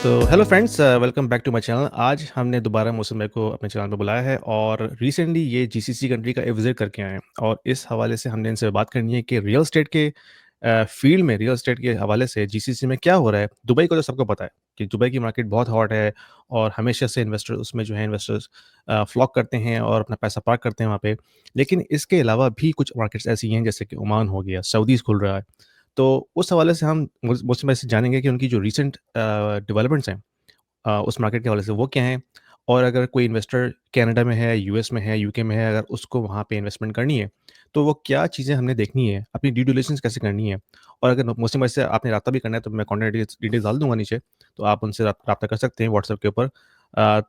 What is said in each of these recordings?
तो hello friends, welcome back to my channel. आज हमने दोबारा मौसम भाई को अपने चैनल पे बुलाया है और रिसेंटली ये जीसीसी कंट्री का विजिट करके आए हैं और इस हवाले से हमने इनसे बात करनी है कि रियल एस्टेट के फील्ड में, रियल एस्टेट के हवाले से जीसीसी में क्या हो रहा है। दुबई को तो सबको पता है कि दुबई की मार्केट बहुत हॉट है और हमेशा से इन्वेस्टर उसमें जो है इन्वेस्टर्स फ्लॉक करते हैं और अपना पैसा पार्क करते हैं वहाँ पे। लेकिन इसके अलावा भी कुछ मार्केट्स ऐसी हैं जैसे कि ओमान हो गया, सऊदीज़ खुल रहा है। तो उस हवाले से हम मौसम भाई से जानेंगे कि उनकी जो रिसेंट डेवलपमेंट्स हैं उस मार्केट के हवाले से वो क्या हैं? और अगर कोई इन्वेस्टर कनाडा में है, यूएस में है, यूके में है, अगर उसको वहाँ पे इन्वेस्टमेंट करनी है, तो वो क्या चीज़ें हमने देखनी है? अपनी ड्यू डिलिजेंस कैसे करनी है? और अगर मुस्लिम भाई से आपने राब्ता भी करना है, तो मैं कॉन्टैक्ट डिटेल्स डाल दूँगा नीचे, तो आप उनसे राब्ता कर सकते हैं व्हाट्सएप के ऊपर।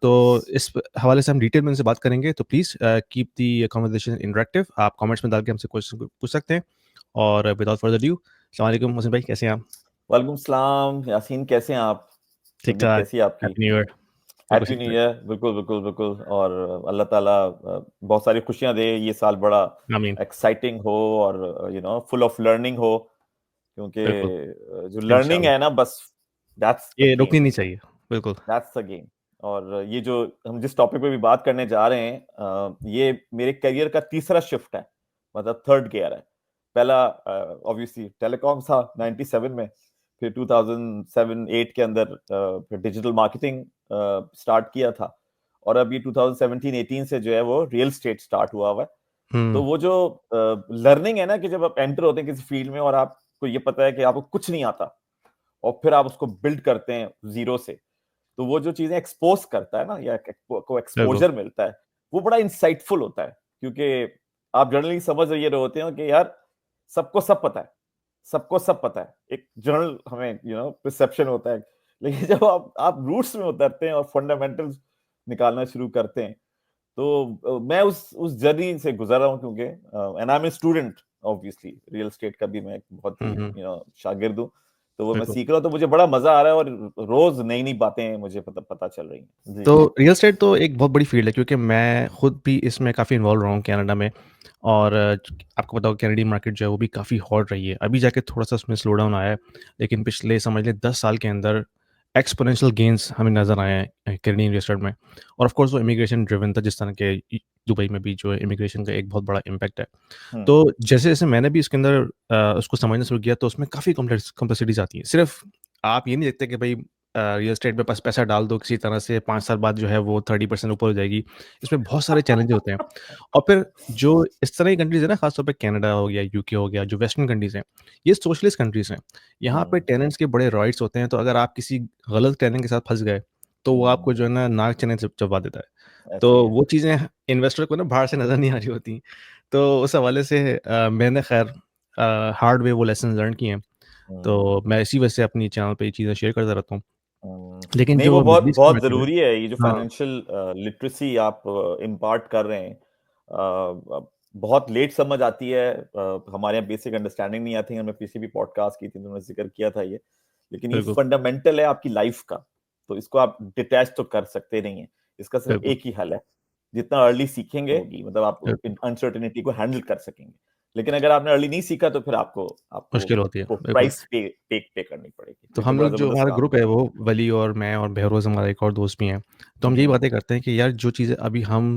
तो इस हवाले से हम डिटेल में उनसे बात करेंगे, तो please keep the conversation interactive. आप कमेंट्स में डाल के हमसे क्वेश्चन पूछ सकते हैं और विदाउट फर्दर अड्यू, अस्सलाम वालेकुम मुस्लिम भाई, कैसे हैं आप? वालेकुम सलाम यासीन, कैसे हैं आप? तबीयत ठीक-ठाक, कैसी है आपकी? Happy new year. बिल्कुल हैप्पी न्यू ठीक-ठाक। ईयर। बिल्कुल, बिल्कुल, बिल्कुल। और अल्लाह ताला बहुत सारी खुशियां दे, ये साल बड़ा आमीन, एक्साइटिंग हो और फुल ऑफ लर्निंग हो, क्योंकि बिल्कुल, जो लर्निंग इंशाअल्लाह। है ना, बस दैट्स द ये रुकनी गेम। नहीं चाहिए, बिल्कुल। That's the game. और ये जो हम जिस टॉपिक पे भी बात करने जा रहे हैं, ये मेरे करियर का तीसरा शिफ्ट है, मतलब थर्ड गियर है। पहला ऑब्वियसली टेलीकॉम था 97 में, फिर 2007-8 के अंदर फिर डिजिटल मार्केटिंग स्टार्ट किया था, और अब ये 2017-18 से जो है वो रियल स्टेट स्टार्ट हुआ हुआ है। तो हुँ, वो जो लर्निंग है ना, कि जब आप एंटर होते हैं किसी फील्ड में और आपको ये पता है कि आपको कुछ नहीं आता, और फिर आप उसको बिल्ड करते हैं जीरो से, तो वो जो चीजें एक्सपोज करता है ना, या को बिल्कुल, एक्सपोजर मिलता है, वो बड़ा इंसाइटफुल होता है। क्योंकि आप जनरली समझ ये रहे होते हो कि यार, सबको सब पता है, सबको सब पता है, एक जनरल हमें परसेप्शन होता है। लेकिन जब आप रूट्स में उतरते हैं और फंडामेंटल्स निकालना शुरू करते हैं, तो मैं उस जर्नी से गुजर रहा हूँ, क्योंकि and I am a student obviously, real estate का भी मैं एक बहुत हुँ, ही हुँ, शागिर्द हूँ। तो वो मैं बिल्कुल। सीख रहा हूँ, तो मुझे बड़ा मजा आ रहा है, और रोज नई नई बातें मुझे पता चल रही हैं जी। तो रियल एस्टेट तो एक बहुत बड़ी फ़ील्ड है क्योंकि मैं खुद भी इसमें काफ़ी इन्वॉल्व रहा हूँ कनाडा में और आपको पता होगा कनाडियन मार्केट जो है वो भी काफ़ी हॉट रही है। अभी जाके थोड़ा-सा उसमें स्लो डाउन आया है, लेकिन पिछले समझ लें 10 साल के अंदर एक्स्पोनेंशियल गेन्स हमें नज़र आए हैं कनाडियन रियल एस्टेट में। और ऑफ कोर्स वो इमिग्रेशन ड्रिवन था, जिस तरह के दुबई में भी जो है इमिग्रेशन का एक बहुत बड़ा इम्पैक्ट है। हम्म। तो जैसे-जैसे मैंने भी इसके अंदर उसको समझना शुरू किया, तो उसमें काफ़ी कॉम्प्लेक्सिटीज़ आती हैं। सिर्फ़ आप ये नहीं देखते कि भई रियल एस्टेट में बस पैसा डाल दो किसी तरह से 5 साल बाद जो है वो 30% ऊपर हो जाएगी। इसमें बहुत सारे चैलेंजेस होते हैं। और फिर जो इस तरह की कंट्रीज़ है ना, ख़ास तौर पे कनाडा हो गया, यूके हो गया, जो वेस्टर्न कंट्रीज़ हैं, ये सोशलिस्ट कंट्रीज़ हैं। यहाँ पे हम्म। टेनेंट्स के बड़े राइट्स होते हैं, तो अगर आप किसी गलत टेनेंट के साथ फँस गए, तो वो आपको हम्म। जो है ना नाक चने चबवा देता है। तो ऐसे ही है। वो चीज़ें इन्वेस्टर को ना बाहर से नज़र नहीं आ रही होती। तो उस हवाले से मैंने ख़ैर हार्ड वे वो लेसन लर्न किए हैं। हम्म। तो मैं इसी वजह से अपनी चैनल पे ये चीज़ें शेयर करता रहता हूँ। लेकिन नहीं, वो जो बहुत मिडल ईस्ट की बहुत मार्केट है। जरूरी है, ये जो हाँ, फाइनेंशियल लिटरेसी आप इम्पार्ट कर रहे हैं। बहुत लेट समझ आती है, हमारे यहाँ बेसिक अंडरस्टैंडिंग नहीं आती है। हमने पीछे भी पॉडकास्ट की थी, तो उन्होंने जिक्र किया था ये। लेकिन ये बिल्कुल, फंडामेंटल है आपकी लाइफ का, तो इसको आप डिटैच तो कर सकते नहीं है। इसका सिर्फ बिल्कुल, एक ही हल है, जितना अर्ली सीखेंगे होगी, मतलब आप बिल्कुल। अनसर्टेनिटी को हैंडल कर सकेंगे। लेकिन अगर आपने अर्ली नहीं सीखा, तो फिर आपको आपको मुश्किल होती है, बिल्कुल। प्राइस पे करनी पड़ेगी। तो ये तो हम बड़ा लोग जो जबरदस्त हमारा काम ग्रुप कर है रहे वो वली और मैं और बहरोज़ हमारा एक और दोस्त भी हैं। तो हम यही हैं। बातें करते हैं कि यार जो चीज़ें अभी हम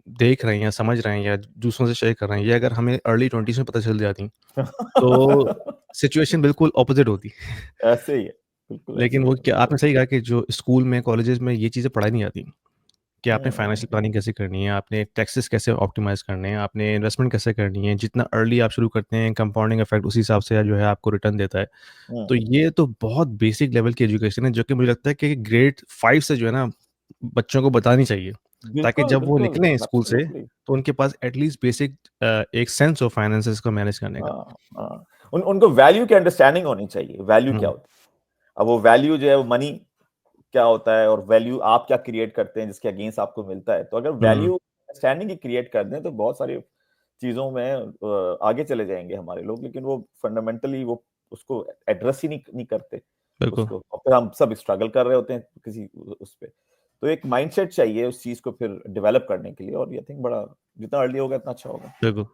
देख रहे हैं या समझ रहे हैं या दूसरों से शेयर कर रहे हैं, ये अगर हमें अर्ली 20s में पता चल जाती, तो सिचुएशन बिल्कुल ऑपोज़िट होती। ऐसे ही है, बिल्कुल ऐसे लेकिन ही वो है, क्या बिल्कुल। आपने सही कहा कि जो स्कूल में, कॉलेजेस में ये चीज़ें पढ़ाई नहीं जाती। कि आपने फाइनेंशियल हम्म। प्लानिंग कैसे करनी है, आपने टैक्सेस कैसे ऑप्टिमाइज़ करने हैं, आपने इन्वेस्टमेंट कैसे करनी है, जितना अर्ली आप शुरू करते हैं कंपाउंडिंग इफेक्ट उसी हिसाब से जो है आपको रिटर्न देता है। तो हम्म। ये तो बहुत बेसिक लेवल की एजुकेशन है जो कि मुझे लगता है कि ग्रेड 5 से जो है ना बच्चों को बतानी चाहिए, ताकि बिल्कुल, जब वो बिल्कुल, निकलें स्कूल से एब्सोल्युटली। तो उनके पास एटलीस्ट बेसिक एक सेंस हो फाइनेंसेस को मैनेज करने का। हाँ, हाँ। उनको वैल्यू की अंडरस्टैंडिंग होनी चाहिए, वैल्यू क्या हुँ, होती है। अब वो वैल्यू जो है, वो मनी क्या होता है, और वैल्यू आप क्या क्रिएट करते हैं जिसके अगेंस्ट आपको मिलता है। तो अगर हुँ, वैल्यू अंडरस्टैंडिंग ही क्रिएट कर दें, तो बहुत सारी चीजों में आगे चले जाएंगे हमारे लोग। लेकिन वो फंडामेंटली वो उसको एड्रेस ही नहीं करते बिल्कुल, उसको, और फिर हम सब स्ट्रगल कर रहे होते हैं किसी उस पे। तो एक माइंडसेट चाहिए उस चीज को फिर डेवलप करने के लिए, और आई थिंक बड़ा जितना अर्ली होगा इतना अच्छा होगा। बिल्कुल।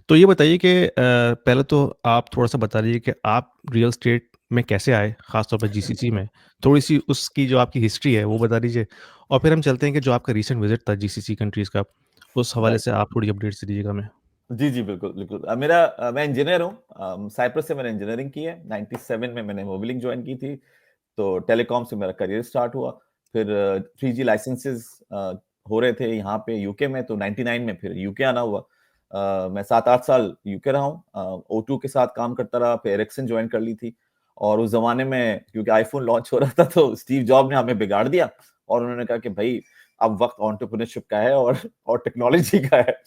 तो ये बताइए कि पहले तो आप थोड़ा-सा बता दीजिए कि आप रियल एस्टेट में कैसे आए, खास तौर पे जीसीसी में? थोड़ी-सी उसकी जो आपकी हिस्ट्री है वो बता दीजिए, और फिर हम चलते हैं कि जो आपका रीसेंट विज़िट था जीसीसी कंट्रीज़ का, उस हवाले राइट। से आप थोड़ी अपडेट्स दीजिएगा हमें। जी, जी, बिल्कुल, बिल्कुल। मैं इंजीनियर हूँ। साइप्रस से मैंने इंजीनियरिंग की है। 97 में मैंने मोबिलिंग जॉइन की थी, तो टेलीकॉम से मेरा करियर स्टार्ट हुआ। फिर 3G लाइसेंसेस हो रहे थे यहाँ पे यूके में, तो 99 में फिर यूके आना हुआ। मैं 7-8 साल यूके रहा हूँ। O2 के साथ काम करता रहा, फिर एरिक्सन जॉइन कर ली थी, और उस ज़माने में क्योंकि आईफ़ोन लॉन्च हो रहा था, तो स्टीव जॉब ने हमें बिगाड़ दिया, और उन्होंने कहा कि भई अब वक़्त एंटरप्रेन्योरशिप का है और टेक्नोलॉजी का है।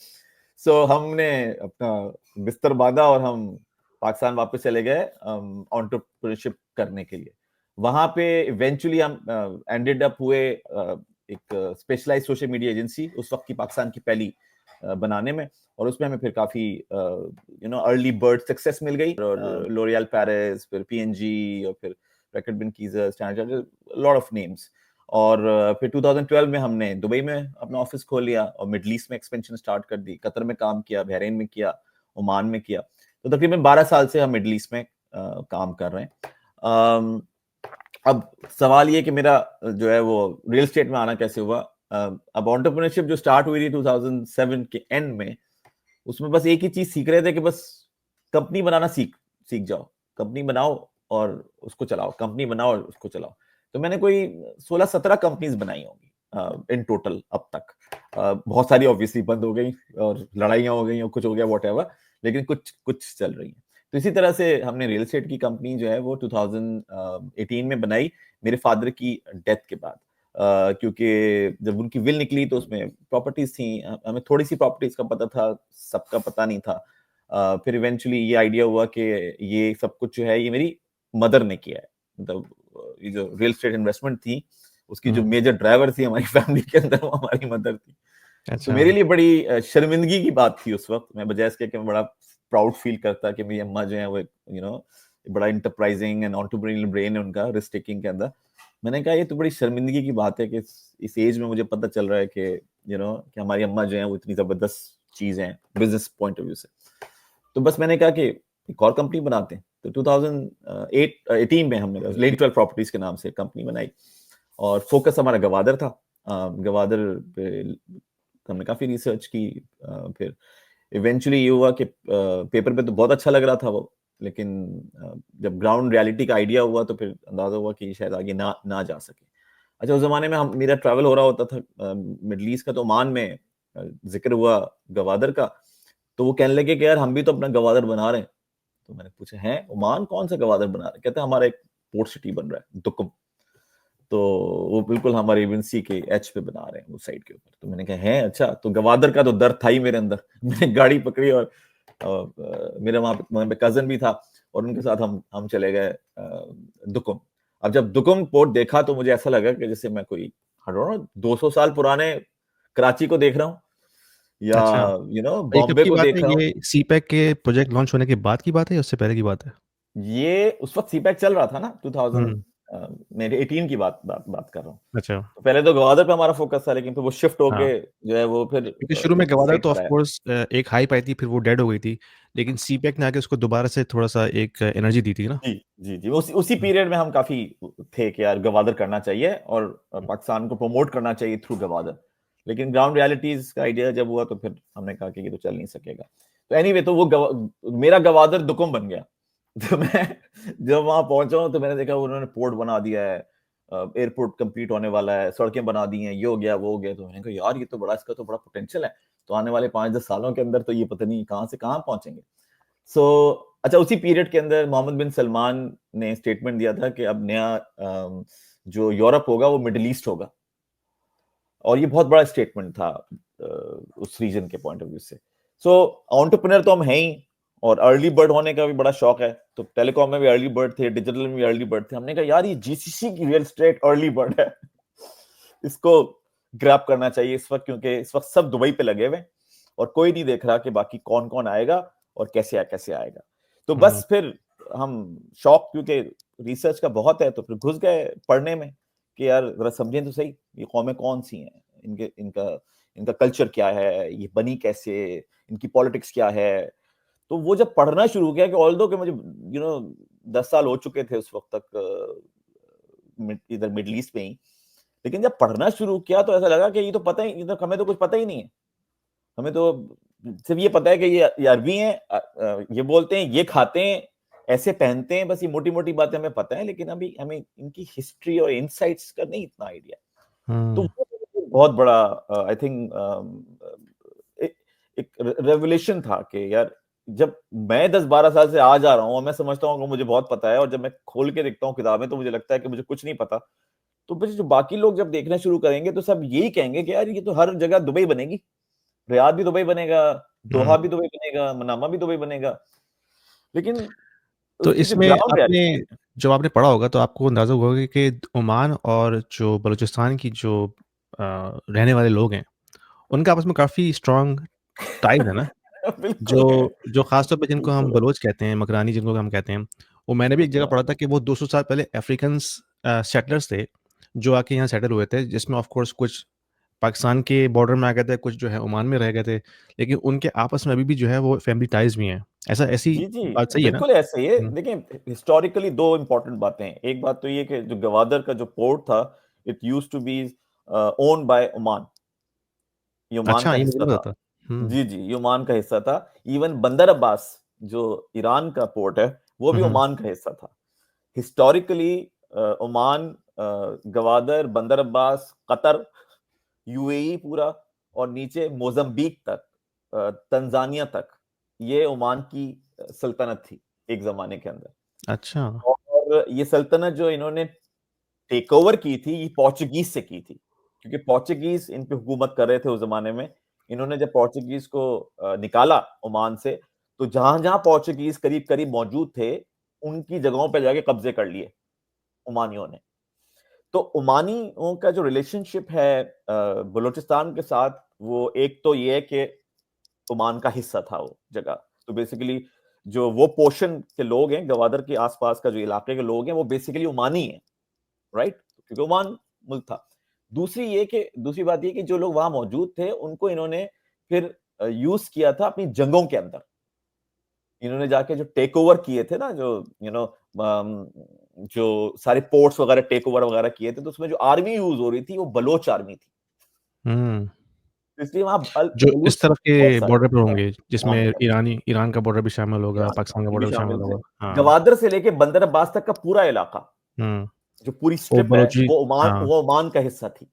सो हमने अपना बिस्तर बाँधा और हम पाकिस्तान वापस चले गए एंटरप्रेन्योरशिप करने के लिए। वहाँ पे इवेंचुअली हम एंडेड अप हुए एक स्पेशलाइज्ड सोशल मीडिया एजेंसी, उस वक़्त की पाकिस्तान की पहली बनाने में, और उसमें हमें फिर काफ़ी अर्ली बर्ड सक्सेस मिल गई, और लॉरियल पेरिस, फिर पीएनजी, और फिर Reckitt Benckiser, Standard Chartered, lot of names. और फिर 2012 में हमने दुबई में अपना ऑफिस खोल लिया और मिडल ईस्ट में एक्सपेंशन स्टार्ट कर दी। कतर में काम किया, बहरीन में किया, ओमान में किया। तो तकरीबन 12 साल से हम मिडल ईस्ट में काम कर रहे हैं। अब सवाल ये कि मेरा जो है वो रियल एस्टेट में आना कैसे हुआ? अब एंटरप्रेन्योरशिप जो स्टार्ट हुई थी 2007 के एंड में, उसमें बस एक ही चीज सीख रहे थे कि बस कंपनी बनाना सीख सीख जाओ, कंपनी बनाओ और उसको चलाओ, कंपनी बनाओ और उसको चलाओ। तो मैंने कोई 16-17 कंपनीज बनाई होंगी इन टोटल अब तक। बहुत सारी ऑब्वियसली बंद हो गई और लड़ाइयाँ हो गई और कुछ हो गया व्हाटएवर, लेकिन कुछ कुछ चल रही है। तो इसी तरह से हमने रियल एस्टेट की कंपनी जो है वो 2018 में बनाई, मेरे फादर की डेथ के बाद। क्योंकि जब उनकी विल निकली तो उसमें प्रॉपर्टीज थी, हमें थोड़ी सी प्रॉपर्टीज का पता था, सबका पता नहीं था। फिर इवेंचुअली ये आइडिया हुआ कि ये सब कुछ जो है ये मेरी मदर ने किया है। मतलब ये जो रियल एस्टेट इन्वेस्टमेंट थी, उसकी जो हुँ, मेजर ड्राइवर थी हमारी फैमिली के अंदर, वो हमारी मदर थी। तो अच्छा। मेरे लिए बड़ी शर्मिंदगी की बात थी उस वक़्त। मैं बजाय इसके कि मैं बड़ा प्राउड फील करता कि मेरी अम्मा जो है वो बड़ा एंटरप्राइजिंग एंड एंटरप्रेन्योरियल ब्रेन है उनका रिस्क टेकिंग के अंदर। मैंने कहा ये तो बड़ी शर्मिंदगी की बात है कि इस एज में मुझे पता चल रहा है कि कि हमारी अम्मा जो है वो इतनी ज़बरदस्त चीज़ है बिज़नेस पॉइंट ऑफ व्यू से। तो बस मैंने कहा कि एक और कंपनी बनाते हैं। तो 2018 में हमने लेडी 12 प्रॉपर्टीज के नाम से कंपनी बनाई, और फोकस हमारा गवादर था। गवादर पे हमने काफ़ी रिसर्च की। फिर इवेंचुअली ये हुआ कि पेपर पे तो बहुत अच्छा लग रहा था वो, लेकिन जब ग्राउंड रियलिटी का आइडिया हुआ तो फिर अंदाजा हुआ कि शायद आगे ना ना जा सके। अच्छा, उस ज़माने में हम मेरा ट्रैवल हो रहा होता था मिडल ईस्ट का, तो ओमान में ज़िक्र हुआ गवादर का, तो वो कहने लगे कि यार हम भी तो अपना गवादर बना रहे हैं। तो मैंने पूछा, हैं? ओमान कौन सा गवादर बना रहे हैं? कहते हैं हमारा एक पोर्ट सिटी बन रहा है, दुकुम। तो वो बिल्कुल हमारी एजेंसी के एच पे बना रहे हैं उस साइड के ऊपर। तो मैंने कहा हैं, अच्छा। तो गवादर का तो दर्द था ही मेरे अंदर। मैंने गाड़ी पकड़ी और मेरा वहाँ पे कज़न भी था, और उनके साथ हम चले गए दुकुम। अब जब दुकुम पोर्ट देखा तो मुझे ऐसा लगा कि जैसे मैं कोई आई डोंट नो 200 साल पुराने कराची को देख रहा हूँ, या अच्छा, ये कब बॉम्बे की को बात है? देख रहा हूँ। ये सीपैक के प्रोजेक्ट लॉन्च होने के बाद की बात है या उससे पहले की बात है? ये उस वक़्त सीपैक चल रहा था ना, 2000 हुँ, मैं 18 की बात कर रहा हूँ। अच्छा, तो पहले तो गवादर पे हमारा फ़ोकस था, लेकिन फिर वो शिफ्ट हाँ। होके जो है वो फिर क्योंकि शुरू में इस गवादर साइड तो पर ऑफ आया। कोर्स एक हाइप आई थी, फिर वो डेड हो गई थी। लेकिन सीपैक ने आके उसको दोबारा से थोड़ा-सा एक एनर्जी दी थी ना? जी, जी, जी। उसी हुँ, पीरियड में हम काफ़ी थे कि यार गवादर करना चाहिए, और हुँ, पाकिस्तान को प्रमोट करना चाहिए थ्रू गवादर। लेकिन ग्राउंड रियलिटीज़ का आइडिया जब हुआ तो फिर हमने कहा कि ये तो चल नहीं सकेगा। तो एनीवे, तो वो मेरा गवादर दुकुम बन गया। तो मैं जब वहाँ पहुँचा हूँ तो मैंने देखा उन्होंने पोर्ट बना दिया है, एयरपोर्ट कंप्लीट होने वाला है, सड़कें बना दी हैं, ये हो गया, वो हो गया। तो मैंने कहा यार ये तो बड़ा, इसका तो बड़ा पोटेंशियल है। तो आने वाले 5-10 सालों के अंदर तो ये पता नहीं कहाँ से कहाँ पहुँचेंगे। सो अच्छा, उसी पीरियड के अंदर मोहम्मद बिन सलमान ने स्टेटमेंट दिया था कि अब नया जो यूरोप होगा वो मिडल ईस्ट होगा, और ये बहुत बड़ा स्टेटमेंट था उस रीजन के पॉइंट ऑफ व्यू से। सो एंटरप्रेन्योर तो हम हैं ही, और अर्ली बर्ड होने का भी बड़ा शौक है। तो टेलीकॉम में भी अर्ली बर्ड थे, डिजिटल में भी अर्ली बर्ड थे। हमने कहा यार ये जीसीसी की रियल एस्टेट अर्ली बर्ड है, इसको ग्रैब करना चाहिए इस वक्त, क्योंकि इस वक्त सब दुबई पे लगे हुए हैं और कोई नहीं देख रहा कि बाकी कौन कौन आएगा और कैसे आएगा। तो हुँ, बस फिर हम शौक, क्योंकि रिसर्च का बहुत है, तो फिर घुस गए पढ़ने में कि यार जरा समझें तो सही, ये कौमें कौन सी हैं, इनके इनका इनका कल्चर क्या है, ये बनी कैसे, इनकी पॉलिटिक्स क्या है। तो वो जब पढ़ना शुरू किया कि ऑल्दो कि मुझे 10 साल हो चुके थे उस वक्त तक इधर मिडल ईस्ट में ही, लेकिन जब पढ़ना शुरू किया तो ऐसा लगा कि ये तो पता ही, ये तो हमें तो कुछ पता ही नहीं है। हमें तो सिर्फ ये पता है कि ये अरबी हैं, ये बोलते हैं, ये खाते हैं, ऐसे पहनते हैं, बस ये मोटी मोटी बातें हमें पता है, लेकिन अभी हमें इनकी हिस्ट्री और इनसाइट्स का नहीं इतना आइडिया। तो वो बहुत बड़ा आई थिंक एक रेवलेशन था कि यार जब मैं 10-12 साल से आ जा रहा हूँ और मैं समझता हूँ कि मुझे बहुत पता है, और जब मैं खोल के देखता हूँ किताबें तो मुझे लगता है कि मुझे कुछ नहीं पता। तो फिर जो बाकी लोग जब देखना शुरू करेंगे तो सब यही कहेंगे कि यार ये तो हर जगह दुबई बनेगी, रियाद भी दुबई बनेगा, दोहा भी दुबई बनेगा, मनामा भी दुबई बनेगा, लेकिन तो उसकी जो इसमें ग्राउंड आपने रियलिटी है। जब आपने पढ़ा होगा तो आपको अंदाज़ा हुआ होगा कि ओमान और जो बलूचिस्तान की जो रहने वाले लोग हैं, उनका आपस में काफ़ी स्ट्रॉन्ग टाइज़ है ना? बिल्कुल है, जो जो ख़ास तौर पे जिनको हम बिल्कुल है। बलोच कहते हैं, मकरानी जिनको हम कहते हैं, वो मैंने भी एक जगह अच्छा, पढ़ा था कि वो 200 साल पहले अफ्रीकन्स सेटलर्स थे, जो आके यहाँ सेटल हुए थे, जिसमें ऑफ़ कोर्स कुछ पाकिस्तान के बॉर्डर में आ गए थे, कुछ जो है ओमान में रह गए थे, लेकिन उनके आपस में अभी भी जो है वो फैमिली टाइज़ भी हैं। ऐसी जी, जी, बात सही है ना? बिल्कुल ऐसे ही है। हुँ। देखिए, हिस्टोरिकली 2 इम्पोर्टेंट बातें हैं। एक बात तो ये कि जो गवादर का जो पोर्ट था, it used to be owned by Oman. ये ओमान अच्छा, का ये मुझे हिस्सा नहीं था। पता था। हुँ। जी, जी, ये ओमान का हिस्सा था। इवन बंदर अब्बास, जो ईरान का पोर्ट है, वो हुँ, भी हुँ। ओमान का हिस्सा था। हिस्टोरिकली ओमान, गवादर, बंदर अब्बास, कतर, यूएई पूरा, और नीचे मोज़म्बिक तक, तंजानिया तक, ये ओमान की सल्तनत थी एक ज़माने के अंदर। अच्छा। और ये सल्तनत जो इन्होंने टेक ओवर की थी, ये पोर्चुगीज़ से की थी। क्योंकि पोर्चुगीज़ इन पे हुकूमत कर रहे थे उस ज़माने में। इन्होंने जब पोर्चुगीज़ को निकाला ओमान से, तो जहाँ-जहाँ पोर्चुगीज़ करीब-करीब मौजूद थे, उनकी जगहों पे जाके कब्ज़े कर लिए ओमानियों ने। तो ओमानियों का जो रिलेशनशिप है बलूचिस्तान के साथ, वो एक तो ये है कि ओमान का हिस्सा था वो जगह। तो बेसिकली जो वो पोर्शन के लोग हैं, गवादर के आस-पास का जो इलाके के लोग हैं, वो बेसिकली ओमानी हैं, राइट? क्योंकि ओमान मुल्क था। दूसरी बात ये कि जो लोग वहाँ मौजूद थे, उनको इन्होंने फिर यूज़ किया था अपनी जंगों के अंदर। इन्होंने जाके जो टेक ओवर किए थे ना, जो जो सारे पोर्ट्स वगैरह टेक ओवर वगैरह किए थे, तो उसमें जो आर्मी यूज़ हो रही थी, वो बलोच आर्मी थी। हुँ। तो इसलिए वहाँ जो इस बलूच तरफ के बहुत सारे बॉर्डर पे हाँ, होंगे, जिसमें ईरान के अंदर, ईरान का बॉर्डर भी शामिल होगा, ईरान का, पाकिस्तान का ये भी बॉर्डर भी शामिल शामिल थे। होगा। हाँ। गवादर से लेके बंदर अब्बास तक का पूरा इलाका, हुँ। जो पूरी वो स्ट्रिप है, बलूची हाँ। वो ओमान का हिस्सा थी।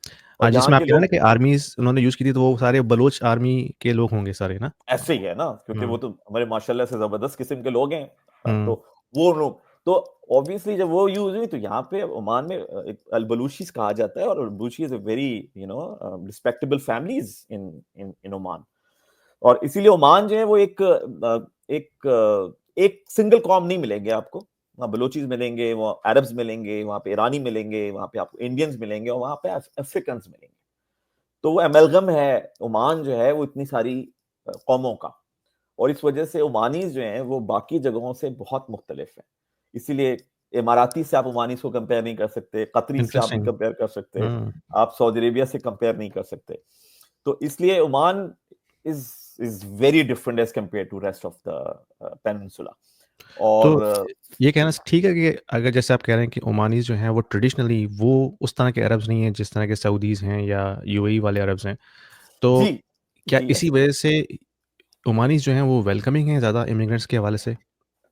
हाँ, और यहाँ जिसमें आप के कह रहे हैं ना लोग कि आर्मीज़ उन्होंने यूज़ की थी, तो वो सारे बलोच आर्मी के लोग होंगे सारे ना? ऐसे ही है ना, क्योंकि हुँ, वो तो हमारे माशाल्लाह से ज़बरदस्त किस्म के लोग हैं। हुँ, तो वो लोग तो ऑब्वियसली जब वो यूज़ हुई, तो यहाँ पे ओमान में एक अल बलूचीज़ कहा जाता है, और Al Baluchi is a very respectable families in in in Oman. और इसीलिए ओमान जो है वो एक सिंगल कॉम नहीं मिलेंगे आपको। वहाँ बलोचीज़ मिलेंगे, वहाँ अरब्स मिलेंगे, वहाँ पे ईरानी मिलेंगे, वहाँ पे आपको इंडियंस मिलेंगे, और वहाँ पे अफ्रीकन्स मिलेंगे। तो वो एमलगम है, ओमान जो है वो इतनी सारी कौमों का। और इस वजह से ओमानीज़ जो हैं वो बाकी जगहों से बहुत मुख्तलिफ हैं। इसीलिए इमाराती से आप ओमानीज़ को कंपेयर नहीं कर सकते, कतरी से आप नहीं इंटरेस्टिंग। कंपेयर कर सकते, हुँ। आप सऊदी अरेबिया से कंपेयर नहीं कर सकते। तो इसलिए Oman is is very different as compare to rest of the peninsula. तो और ये कहना जी, ठीक है कि अगर जैसे आप कह रहे हैं कि ओमानीज़ जो हैं वो ट्रेडिशनली वो उस तरह के अरब्स नहीं हैं जिस तरह के सऊदीज़ हैं या यूएई वाले अरब्स हैं। तो जी, क्या जी, इसी ऐसे ही वजह है। से ओमानीज़ जो हैं वो वेलकमिंग हैं ज़्यादा इमिग्रेंट्स के हवाले से?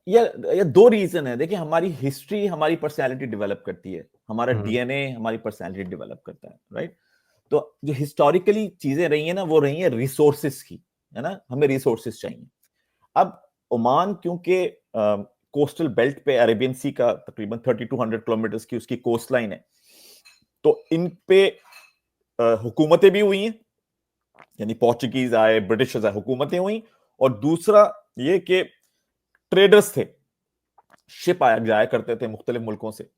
ये 2 रीज़न है। देखिए, हमारी हिस्ट्री हमारी पर्सनैलिटी डेवलप करती है। हमारा हुँ, डीएनए हमारी पर्सनैलिटी डेवलप करता है, राइट? तो जो हिस्टोरिकली चीज़ें रही हैं ना, वो रही हैं रिसोर्सेज़ की, है ना? हमें रिसोर्सेज़ चाहिए। अब ओमान क्योंकि कोस्टल बेल्ट पे अरेबियन सी का तकरीबन 3200 किलोमीटर्स की उसकी कोस्ट लाइन है, तो इन पे हुकूमतें भी हुई हैं, यानी पोर्चुगीज़ आए, ब्रिटिशर्स आए, हुकूमतें हुई, और दूसरा ये कि ट्रेडर्स थे, शिप आया जाया करते थे मुख्तलिफ मुल्कों से।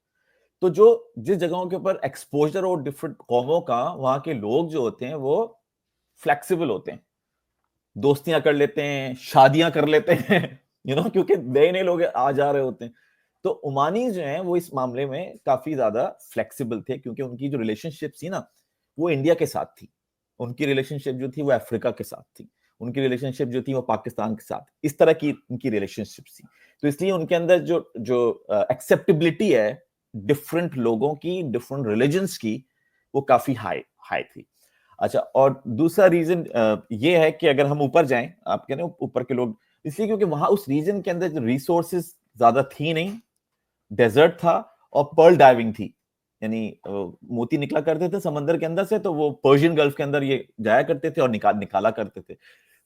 तो जो जिस जगहों के ऊपर एक्सपोज़र और डिफरेंट कौमों का, वहाँ के लोग जो होते हैं, वो फ्लेक्सिबल होते हैं। दोस्तियाँ कर लेते हैं, शादियाँ कर लेते हैं, क्योंकि नए-नए लोग आ जा रहे होते हैं। तो ओमानी जो हैं वो इस मामले में काफ़ी ज़्यादा फ्लेक्सिबल थे, क्योंकि उनकी जो रिलेशनशिप थी ना, वो इंडिया के साथ थी। उनकी रिलेशनशिप जो थी वो अफ्रीका के साथ थी। उनकी रिलेशनशिप जो थी वो पाकिस्तान के साथ, इस तरह की उनकी रिलेशनशिप थी। तो इसलिए उनके अंदर जो जो एक्सेप्टेबिलिटी है डिफरेंट लोगों की, डिफरेंट रिलीजन्स की, वो काफी हाई हाई थी। अच्छा, और दूसरा रीजन ये है कि अगर हम ऊपर जाएं, आप कह रहे हो ऊपर के लोग, इसलिए क्योंकि वहां उस रीजन के अंदर रिसोर्सेज ज्यादा थी नहीं, डेजर्ट था और पर्ल डाइविंग थी, यानी मोती निकला करते थे समंदर के अंदर से, तो वो पर्शियन गल्फ के अंदर ये जाया करते थे और निकाला करते थे।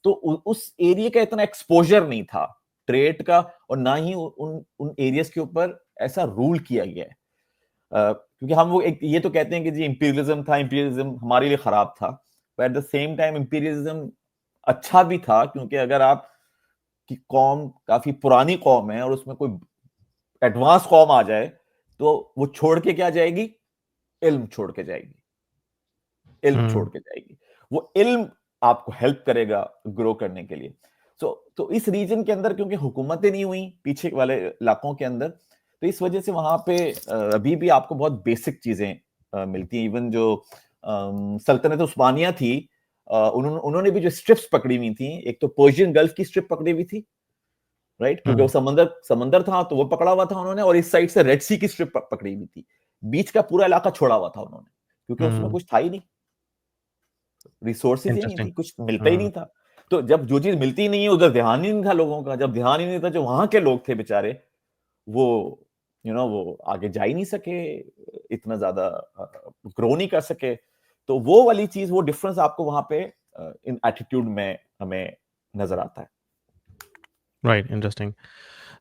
तो उस एरिया का इतना एक्सपोजर नहीं था ट्रेड का, और ना ही उन उन एरियाज के ऊपर ऐसा रूल किया गया है। क्योंकि हम वो एक ये तो कहते हैं कि जी इंपीरियलिज्म था, इंपीरियलिज्म हमारे लिए खराब था, but at the same time imperialism अच्छा भी था, क्योंकि अगर आप की कौम काफी पुरानी कौम है और उसमें कोई एडवांस कौम आ जाए तो वो छोड़ के क्या जाएगी, इल्म छोड़ के जाएगी, इल्म छोड़ के जाएगी। वो इल्म आपको हेल्प करेगा ग्रो करने के लिए। तो इस रीजन के अंदर क्योंकि हुकूमतें नहीं हुई पीछे वाले इलाकों के अंदर, तो इस वजह से वहां पे अभी भी आपको बहुत बेसिक चीजें मिलती हैं। इवन जो सल्तनत उस्मानिया थी, उन्होंने भी जो स्ट्रिप्स पकड़ी हुई थी, एक तो पर्शियन गल्फ की स्ट्रिप पकड़ी हुई थी, राइट, क्योंकि वो समंदर था तो वो पकड़ा हुआ था उन्होंने, और इस साइड से रेड सी की स्ट्रिप पकड़ी हुई थी। बीच का पूरा इलाका छोड़ा हुआ था उन्होंने, क्योंकि उसमें कुछ था ही नहीं, रिसोर्सेज ही नहीं इंटरेस्टिंग। थी, कुछ मिलता ही नहीं था। तो जब जो चीज मिलती ही नहीं है उधर ध्यान ही नहीं था लोगों का, जब ध्यान ही नहीं था, जो वहां के लोग थे बेचारे, वो वो आगे जा ही नहीं सके, इतना ज्यादा ग्रो नहीं कर सके। तो वो वाली चीज, वो डिफरेंस आपको वहां पे इन एटीट्यूड में हमें नजर आता है। Right, interesting.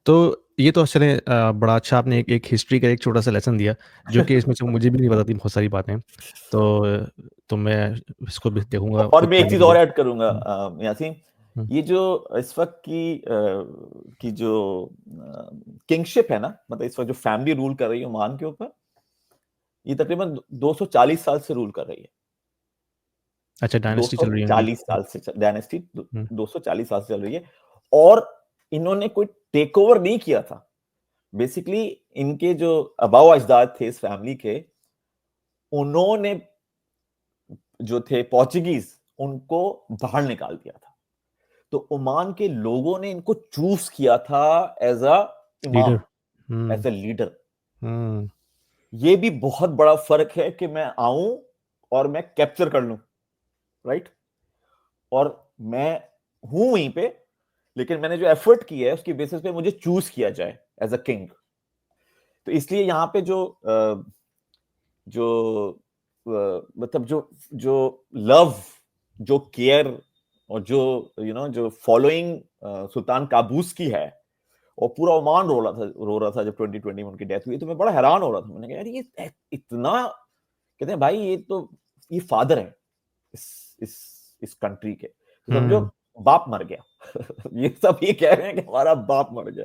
तो ये तो चले बड़ा अच्छा आपने एक हिस्ट्री का एक छोटा-सा लेसन दिया, जो कि इसमें से मुझे भी नहीं पता थी बहुत सारी बातें। तो मैं इसको भी देखूँगा और खुद मैं एक पढ़ने चीज के लिए। और ऐड करूंगा हुँ, यासीन, हुँ, ये जो इस वक्त की जो किंगशिप है ना, मतलब इस वक्त जो फैमिली रूल कर रही है ओमान के ऊपर, ये तकरीबन 240 साल से रूल कर रही है। अच्छा, डायनेस्टी चल रही है इनकी। 240 साल से डायनेस्टी हुँ, 240 साल से चल रही है, और इन्होंने कोई टेक ओवर नहीं किया था। बेसिकली इनके जो अबाव अजदाद थे इस फैमिली के, उन्होंने जो थे पोर्चुगीज, उनको बाहर निकाल दिया था। तो ओमान के लोगों ने इनको चूज किया था एज अ लीडर। इमाम, हुँ, एज अ लीडर। हुँ, ये भी बहुत बड़ा फर्क है कि मैं आऊं और मैं कैप्चर कर लूं, राइट, और मैं हूं वहीं पे, लेकिन मैंने जो एफर्ट किया है उसकी बेसिस पे मुझे चूज किया जाए एज अ किंग। तो इसलिए यहां पे जो मतलब जो जो लव, जो केयर, और जो जो फॉलोइंग सुल्तान काबूस की है, और पूरा ओमान रो रहा था जब 2020 में उनकी डेथ हुई, तो मैं बड़ा हैरान हो रहा था। मैंने कहा यार ये इतना, कहते हैं भाई ये फादर है इस कंट्री के, तो समझो हुँ, बाप मर गया। ये सब ये कह रहे हैं कि हमारा बाप मर गया।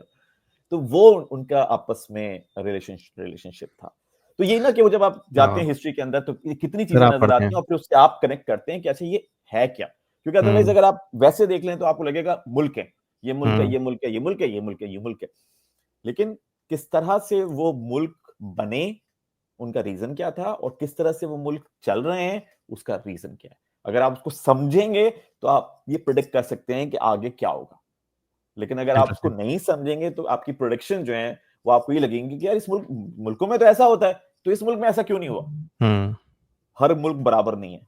तो वो उनका आपस में रिलेशनशिप था। तो यही ना कि वो जब आप जाते हाँ, हैं हिस्ट्री के अंदर तो कितनी फिर चीजें आप नजर पढ़ते आती हैं। हैं, और फिर उससे आप कनेक्ट करते हैं कि अच्छा ये है क्या। क्योंकि अदरवाइज हुँ, अगर आप वैसे देख लें तो आपको लगेगा मुल्क है, ये मुल्क है, हुँ, ये मुल्क है, ये मुल्क है, ये मुल्क है, ये मुल्क है। लेकिन किस तरह से वो मुल्क बने, उनका रीजन क्या था, और किस तरह से वो मुल्क चल रहे हैं, उसका रीजन क्या है, अगर आप उसको समझेंगे तो आप ये प्रिडिक्ट कर सकते हैं कि आगे क्या होगा। लेकिन अगर आप उसको इंटरेस्टिंग। नहीं समझेंगे तो आपकी प्रोडिक्शन जो है वो आपको ये लगेंगी कि यार इस मुल्कों में तो ऐसा होता है, तो इस मुल्क में ऐसा क्यों नहीं हुआ। हुँ, हर मुल्क बराबर नहीं है,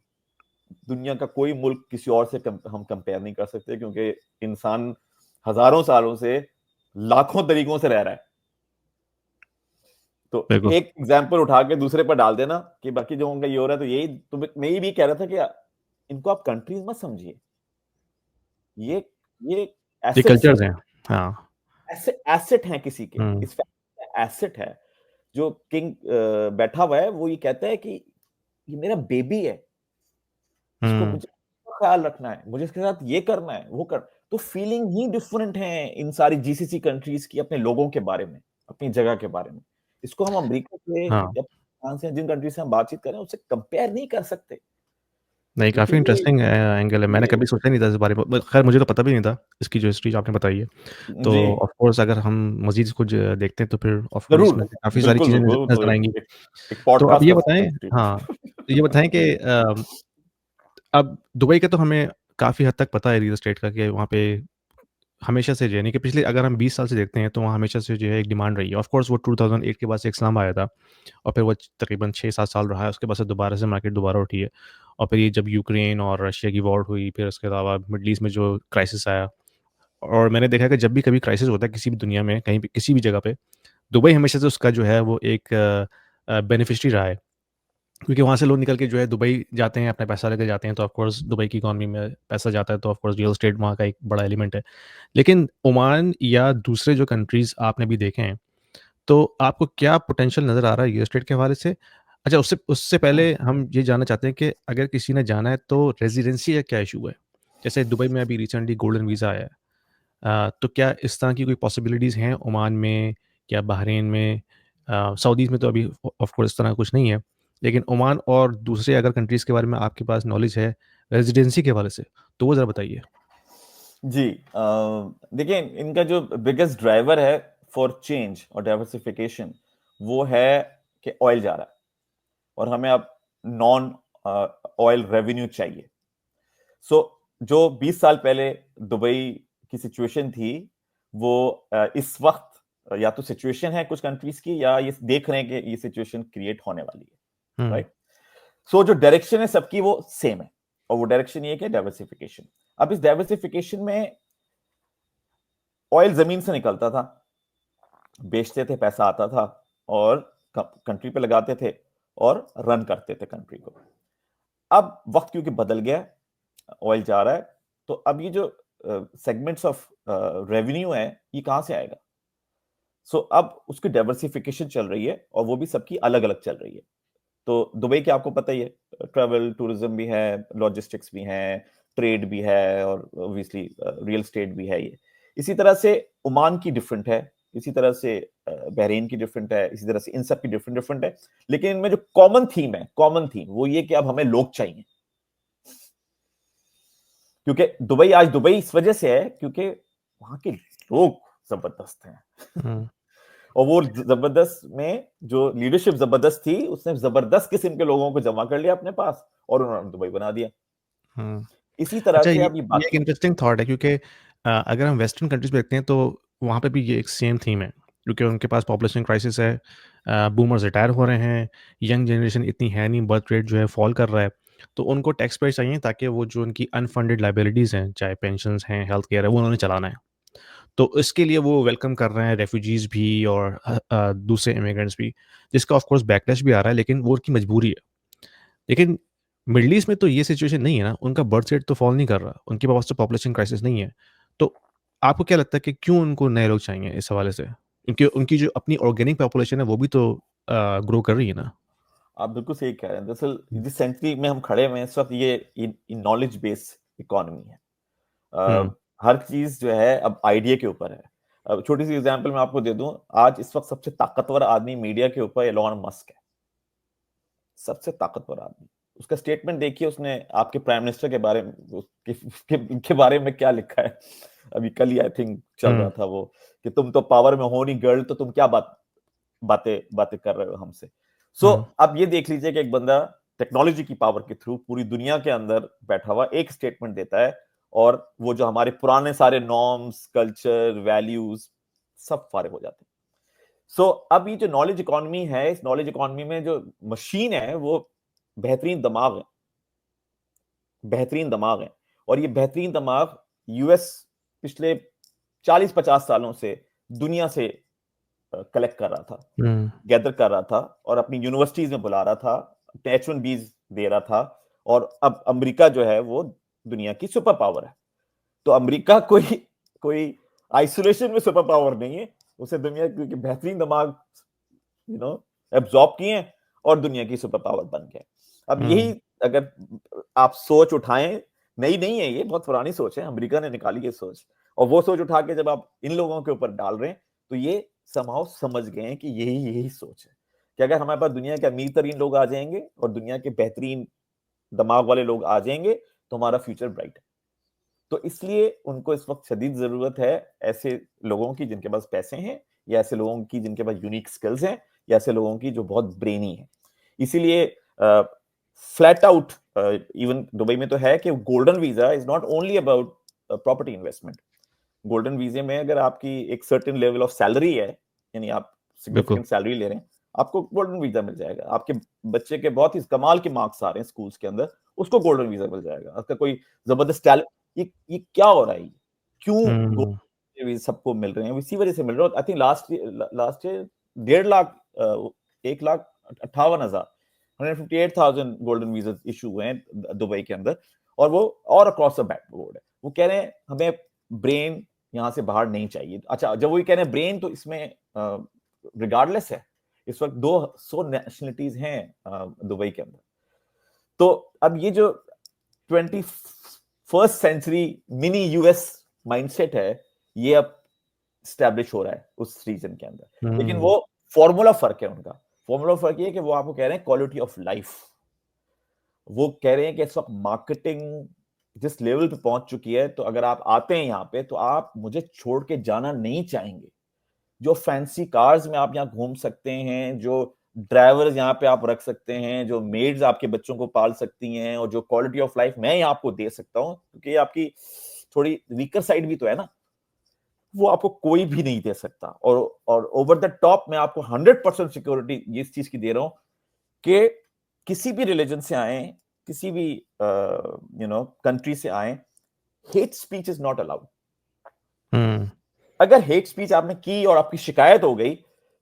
दुनिया का कोई मुल्क किसी और से हम कंपेयर नहीं कर सकते, क्योंकि इंसान हजारों सालों से लाखों तरीकों से रह रहा है। तो बिल्कुल। एक एग्जाम्पल उठा के दूसरे पर डाल देना कि बाकी जो उनका ये हो रहा है, तो यही तो मैं ये भी कह रहा था कि इनको आप कंट्रीज मत समझिए, ये ये ये एसेट्स कल्चर्स हैं, हैं। हाँ। एसेट हैं किसी के, हुँ, इस फैमिली का एसेट है। जो किंग बैठा हुआ है वो ये कहता है कि ये मेरा बेबी है, इसको हुँ, मुझे ख्याल रखना है, मुझे इसके साथ ये करना है, वो कर। तो फीलिंग ही डिफरेंट है इन सारी जीसीसी कंट्रीज की अपने लोगों के बारे में, अपनी जगह के बारे में। इसको हम अमेरिका से हाँ। या पाकिस्तान से, जिन कंट्री से हम बातचीत कर रहे हैं, उससे कंपेयर नहीं कर सकते, नहीं, क्योंकि काफ़ी इंटरेस्टिंग एंगल है। मैंने ये कभी सोचा नहीं था इस बारे में। खैर मुझे तो पता भी नहीं था, इसकी जो हिस्ट्री जो आपने बताई है। तो जी, ऑफ़ कोर्स अगर हम मज़ीद कुछ देखते हैं तो फिर ऑफ़ कोर्स जरूर, इसमें से काफ़ी सारी बिल्कुल चीज़ें बिल्कुल, तो नज़र आएँगी। एक तो अब पॉडकास्ट ये कर सकते बताएँ, हैं हिस्ट्री हाँ, पे। तो ये बताएँ कि अब दुबई का तो हमें काफ़ी हद तक पता है रियल एस्टेट का कि वहाँ पे हमेशा से जो है, यानी कि पिछले अगर हम 20 साल से देखते हैं तो वहाँ हमेशा से जो है एक डिमांड रही है। ऑफ कोर्स वो 2008 के बाद से एक स्लम्प आया था और फिर वो तकरीबन 6-7 साल रहा है, उसके बाद से दोबारा से मार्केट दोबारा उठी है। और फिर ये जब यूक्रेन और रशिया की वॉर हुई, फिर उसके अलावा मिडल ईस्ट में जो क्राइसिस आया, और मैंने देखा है कि जब भी कभी क्राइसिस होता है किसी भी दुनिया में, कहीं भी किसी भी जगह पे, दुबई हमेशा से उसका जो है वो एक बेनिफिशियरी रहा है। क्योंकि वहाँ से लोग निकल के जो है दुबई जाते हैं, अपना पैसा लेके जाते हैं, तो ऑफ कोर्स दुबई की इकॉनमी में पैसा जाता है, तो ऑफ कोर्स रियल एस्टेट वहाँ का एक बड़ा एलिमेंट है। लेकिन ओमान या दूसरे जो कंट्रीज़ आपने भी देखे हैं, तो आपको क्या पोटेंशियल नज़र आ रहा है रियल एस्टेट के हवाले से? अच्छा, उससे उससे पहले हम ये जानना चाहते हैं कि अगर किसी ने जाना है तो रेज़िडेंसी का क्या इश्यू है? जैसे दुबई में अभी रिसेंटली गोल्डन वीज़ा आया है। तो क्या इस तरह की कोई पॉसिबिलिटीज़ हैं ओमान में या बहरीन में? सऊदीज़ में तो अभी ऑफ कोर्स इस तरह कुछ नहीं है। लेकिन ओमान और दूसरे अगर कंट्रीज़ के बारे में आपके पास नॉलेज है रेज़िडेंसी के हवाले से, तो वो ज़रा बताइए? जी, देखिए, इनका जो बिगेस्ट ड्राइवर है फॉर चेंज और डाइवर्सिफिकेशन, वो है कि ऑयल जा रहा है और हमें अब नॉन ऑयल रेवेन्यू चाहिए। सो जो 20 साल पहले दुबई की सिचुएशन थी, वो इस वक्त या तो सिचुएशन है कुछ कंट्रीज की, या ये देख रहे हैं कि ये सिचुएशन क्रिएट होने वाली है, हुँ, राइट? सो जो डायरेक्शन है सबकी वो सेम है, और वो डायरेक्शन ये है कि डाइवर्सिफिकेशन। अब इस डाइवर्सिफिकेशन में ऑयल जमीन से निकलता था, बेचते थे, पैसा आता था, और कंट्री पे लगाते थे और रन करते थे कंट्री को। अब वक्त क्योंकि बदल गया, ऑयल जा रहा है, तो अब ये जो सेगमेंट्स ऑफ रेवेन्यू है, ये कहां से आएगा? अब उसकी डाइवर्सिफिकेशन चल रही है, और वो भी सबकी अलग अलग चल रही है। तो दुबई के आपको पता ही है, ट्रैवल टूरिज्म भी है, लॉजिस्टिक्स भी है, ट्रेड भी है, और ऑब्वियसली रियल एस्टेट भी है। ये इसी तरह से ओमान की डिफरेंट है, इसी तरह से बहरीन की डिफरेंट है, इसी तरह से इन सब की डिफरेंट डिफरेंट है। लेकिन इनमें जो कॉमन थीम वो ये कि अब हमें लोग चाहिए। क्योंकि दुबई आज दुबई इस वजह से है क्योंकि वहां के लोग जबरदस्त हैं। हुँ, और वो जबरदस्त में जो लीडरशिप जबरदस्त थी, उसने जबरदस्त किस्म के लोगों को जमा कर लिया अपने पास, और उन्होंने दुबई बना दिया। हुँ। इसी तरह अच्छा, से ये अब ये ये एक बाकी। इंटरेस्टिंग थॉट है क्योंकि अगर हम वेस्टर्न कंट्रीज़ में देखते हैं तो वहाँ पे भी ये एक सेम थीम है, क्योंकि उनके पास पॉपुलेशन क्राइसिस है, बूमर्स रिटायर हो रहे हैं, यंग जनरेशन इतनी है नहीं, बर्थ रेट जो है फॉल कर रहा है, तो उनको टैक्स पेयर चाहिए ताकि वो जो उनकी अनफंडेड लायबिलिटीज़ हैं, चाहे पेंशन्स हैं, हेल्थ केयर है, वो उन्होंने चलाना है। तो इसके लिए वो वेलकम कर रहे हैं रेफ्यूजीज़ भी और दूसरे इमिग्रेंट्स भी, जिसका ऑफ कोर्स बैकलैश भी आ रहा है, लेकिन वो उनकी मजबूरी है। लेकिन मिडल ईस्ट में तो ये सिचुएशन नहीं है ना, उनका बर्थ रेट तो फॉल नहीं कर रहा, उनके पास तो पॉपुलेशन क्राइसिस नहीं है। तो आपको क्या लगता है कि क्यों उनको नए लोग चाहिए इस हवाले से? क्योंकि उनकी जो अपनी ऑर्गेनिक पॉपुलेशन है वो भी तो ग्रो कर रही है ना? आप बिल्कुल सही कह रहे हैं। दरअसल हुँ, जिस सेंचुरी में हम खड़े हुए हैं इस वक्त, ये नॉलेज बेस्ड इकोनॉमी है। हुँ, हर चीज जो है अब आइडिया के ऊपर है। अब छोटी सी एग्जांपल मैं आपको दे दूं, आज इस वक्त सबसे ताकतवर आदमी मीडिया के ऊपर एलोन मस्क है। सबसे ताकतवर आदमी। उसका स्टेटमेंट देखिए, उसने आपके प्राइम मिनिस्टर के बारे में, के बारे में क्या लिखा है। अभी कल ही आई थिंक चल रहा हुँ, था वो, कि तुम तो पावर में हो नहीं गर्ल, तो तुम क्या बातें बातें कर रहे हो हमसे। हुँ, अब ये देख लीजिए कि एक बंदा टेक्नोलॉजी की पावर के थ्रू पूरी दुनिया के अंदर बैठा हुआ एक स्टेटमेंट देता है, और वो जो हमारे पुराने सारे नॉर्म्स, कल्चर, वैल्यूज, सब फारिग हो जाते हैं। अब ये जो नॉलेज इकोनॉमी है, इस नॉलेज इकोनॉमी में जो मशीन है, वो बेहतरीन दिमाग है, बेहतरीन दिमाग है। और ये बेहतरीन दिमाग यूएस पिछले 40-50 सालों से दुनिया से कलेक्ट कर रहा था, हुँ, गैदर कर रहा था, और अपनी यूनिवर्सिटीज में बुला रहा था, H1Bs दे रहा था। और अब अमेरिका जो है वो दुनिया की सुपर पावर है। तो अमेरिका कोई कोई आइसोलेशन में सुपर पावर नहीं है, उसे दुनिया की बेहतरीन दिमाग एब्जॉर्ब किए हैं, और दुनिया की सुपर पावर बन गए। अब यही, हुँ, अगर आप सोच उठाएं, नई नहीं है, ये बहुत पुरानी सोच है, अमेरिका ने निकाली ये सोच, और वो सोच उठा के जब आप इन लोगों के ऊपर डाल रहे हैं, तो ये समहाउ समझ गए हैं कि यही यही सोच है, कि अगर हमारे पास दुनिया के अमीर तरीन लोग आ जाएंगे और दुनिया के बेहतरीन दिमाग वाले लोग आ जाएंगे, तो हमारा फ्यूचर ब्राइट है। तो इसलिए उनको इस वक्त शदीद जरूरत है ऐसे लोगों की जिनके पास पैसे हैं, या ऐसे लोगों की जिनके पास यूनिक स्किल्स हैं, या ऐसे लोगों की जो बहुत ब्रेनी है। इसीलिए फ्लैट आउट, इवन दुबई में तो है कि golden visa is not only about property investment. Golden वीजे में अगर आपकी एक सर्टेन लेवल ऑफ सैलरी है, यानी आप बिल्कुल। सिग्निफिकेंट सैलरी ले रहे हैं, आपको गोल्डन वीजा मिल जाएगा। आपके बच्चे के बहुत ही कमाल के मार्क्स आ रहे हैं स्कूल्स के अंदर, उसको गोल्डन वीजा मिल जाएगा। आपका कोई जबरदस्त टैलेंट, ये क्या हो रहा है, क्यों हम्म। सबको मिल रहे हैं? इसी वजह से मिल रहे हैं। I think last year 1.5 lakh 1,58,000 158,000 golden visa issue हुए हैं दुबई के अंदर, और वो और अक्रॉस द बोर्ड है। वो कह रहे हैं हमें ब्रेन यहां से बाहर नहीं चाहिए। अच्छा, जब वो कह रहे हैं ब्रेन, तो इसमें रिगार्डलेस है, इस वक्त 200 नेशनलिटीज हैं दुबई के अंदर। तो अब ये जो 21st century mini US mindset है, ये अब स्टैब्लिश हो रहा है उस रीजन के अंदर। लेकिन वो फॉर्मूला फर्क है उनका। फॉर्मूला फर्क ये है कि वो आपको कह रहे हैं क्वालिटी ऑफ लाइफ। वो कह रहे हैं कि इस वक्त मार्केटिंग जिस लेवल पे पहुंच चुकी है, तो अगर आप आते हैं यहाँ पे, तो आप मुझे छोड़ के जाना नहीं चाहेंगे। जो फैंसी कार्स में आप यहाँ घूम सकते हैं, जो ड्राइवर्स यहाँ पे आप रख सकते हैं, जो मेड्स आपके बच्चों को पाल सकती हैं, और जो क्वालिटी ऑफ लाइफ मैं यहाँ आपको दे सकता हूँ, क्योंकि आपकी थोड़ी वीकर साइड भी तो है ना, वो आपको कोई भी नहीं दे सकता। और ओवर द टॉप मैं आपको 100% सिक्योरिटी इस चीज की दे रहा हूं कि किसी भी रिलीजन से आए, किसी भी कंट्री से आए, hate speech is not allowed. अगर हेट स्पीच आपने की और आपकी शिकायत हो गई,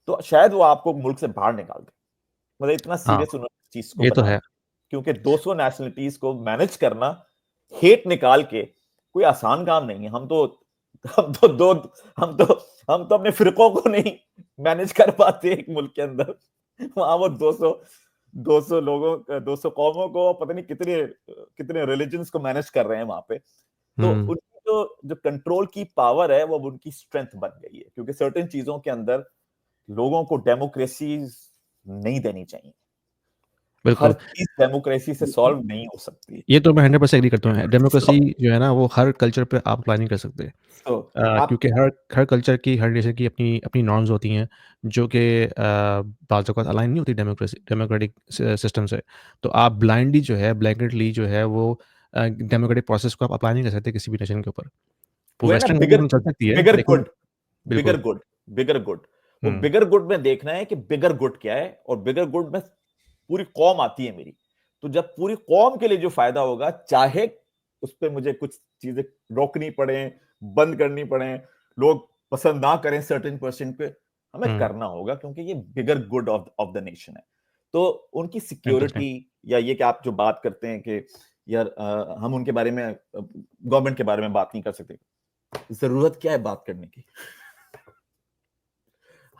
तो शायद वो आपको मुल्क से बाहर निकाल दे। मतलब इतना हाँ, सीरियस उन्होंने इस चीज को ये तो बना है। दिया। क्योंकि 200 नेशनलिटीज को मैनेज करना, हेट निकाल के, कोई आसान काम नहीं है। हम तो दो हम तो अपने फिरकों को नहीं मैनेज कर पाते एक मुल्क के अंदर। वहां वो 200 लोगों, 200 कौमों को, पता नहीं कितने कितने रिलीजन्स को मैनेज कर रहे हैं वहां पे। तो हम्म। उनकी जो कंट्रोल की पावर है, वो उनकी स्ट्रेंथ बन गई है। क्योंकि सर्टेन चीजों के अंदर लोगों को डेमोक्रेसी नहीं देनी चाहिए। हर बिल्कुल। चीज डेमोक्रेसी से सॉल्व नहीं हो सकती। ये तो मैं 100% एग्री करता हूँ। so, डेमोक्रेसी जो है ना, वो हर कल्चर पे आप अप्लाई नहीं कर सकते। so, आप क्योंकि हर हर कल्चर की, हर नेशन की अपनी अपनी नॉर्म्स होती हैं, जो कि बाज़ औक़ात अलाइन नहीं होती डेमोक्रेटिक सिस्टम से। तो आप ब्लाइंडली जो है, ब्लैंकेटली जो है, वो डेमोक्रेटिक प्रोसेस को आप अप्लाई नहीं कर सकते किसी भी नेशन के ऊपर। वो वो है ना वेस्टर्न बिगर कंट्री में चल सकती है, बिगर लेकिन गुड बिगर बिल्कुल। गुड बिगर गुड वो हुँ। बिगर गुड में देखना है कि बिगर गुड क्या है, और बिगर गुड में पूरी कौम आती है मेरी। तो जब पूरी कौम के लिए जो फायदा होगा, चाहे उस पर मुझे कुछ चीजें रोकनी पड़े, बंद करनी पड़े, लोग पसंद ना करें सर्टेन परसेंट पे, हमें हुँ। करना होगा, क्योंकि ये बिगर गुड ऑफ द नेशन है। तो उनकी इंटरेस्टिंग। सिक्योरिटी, या ये कि आप जो बात करते हैं कि यार हम उनके बारे में, गवर्नमेंट के बारे में बात नहीं कर सकते, जरूरत क्या है बात करने की?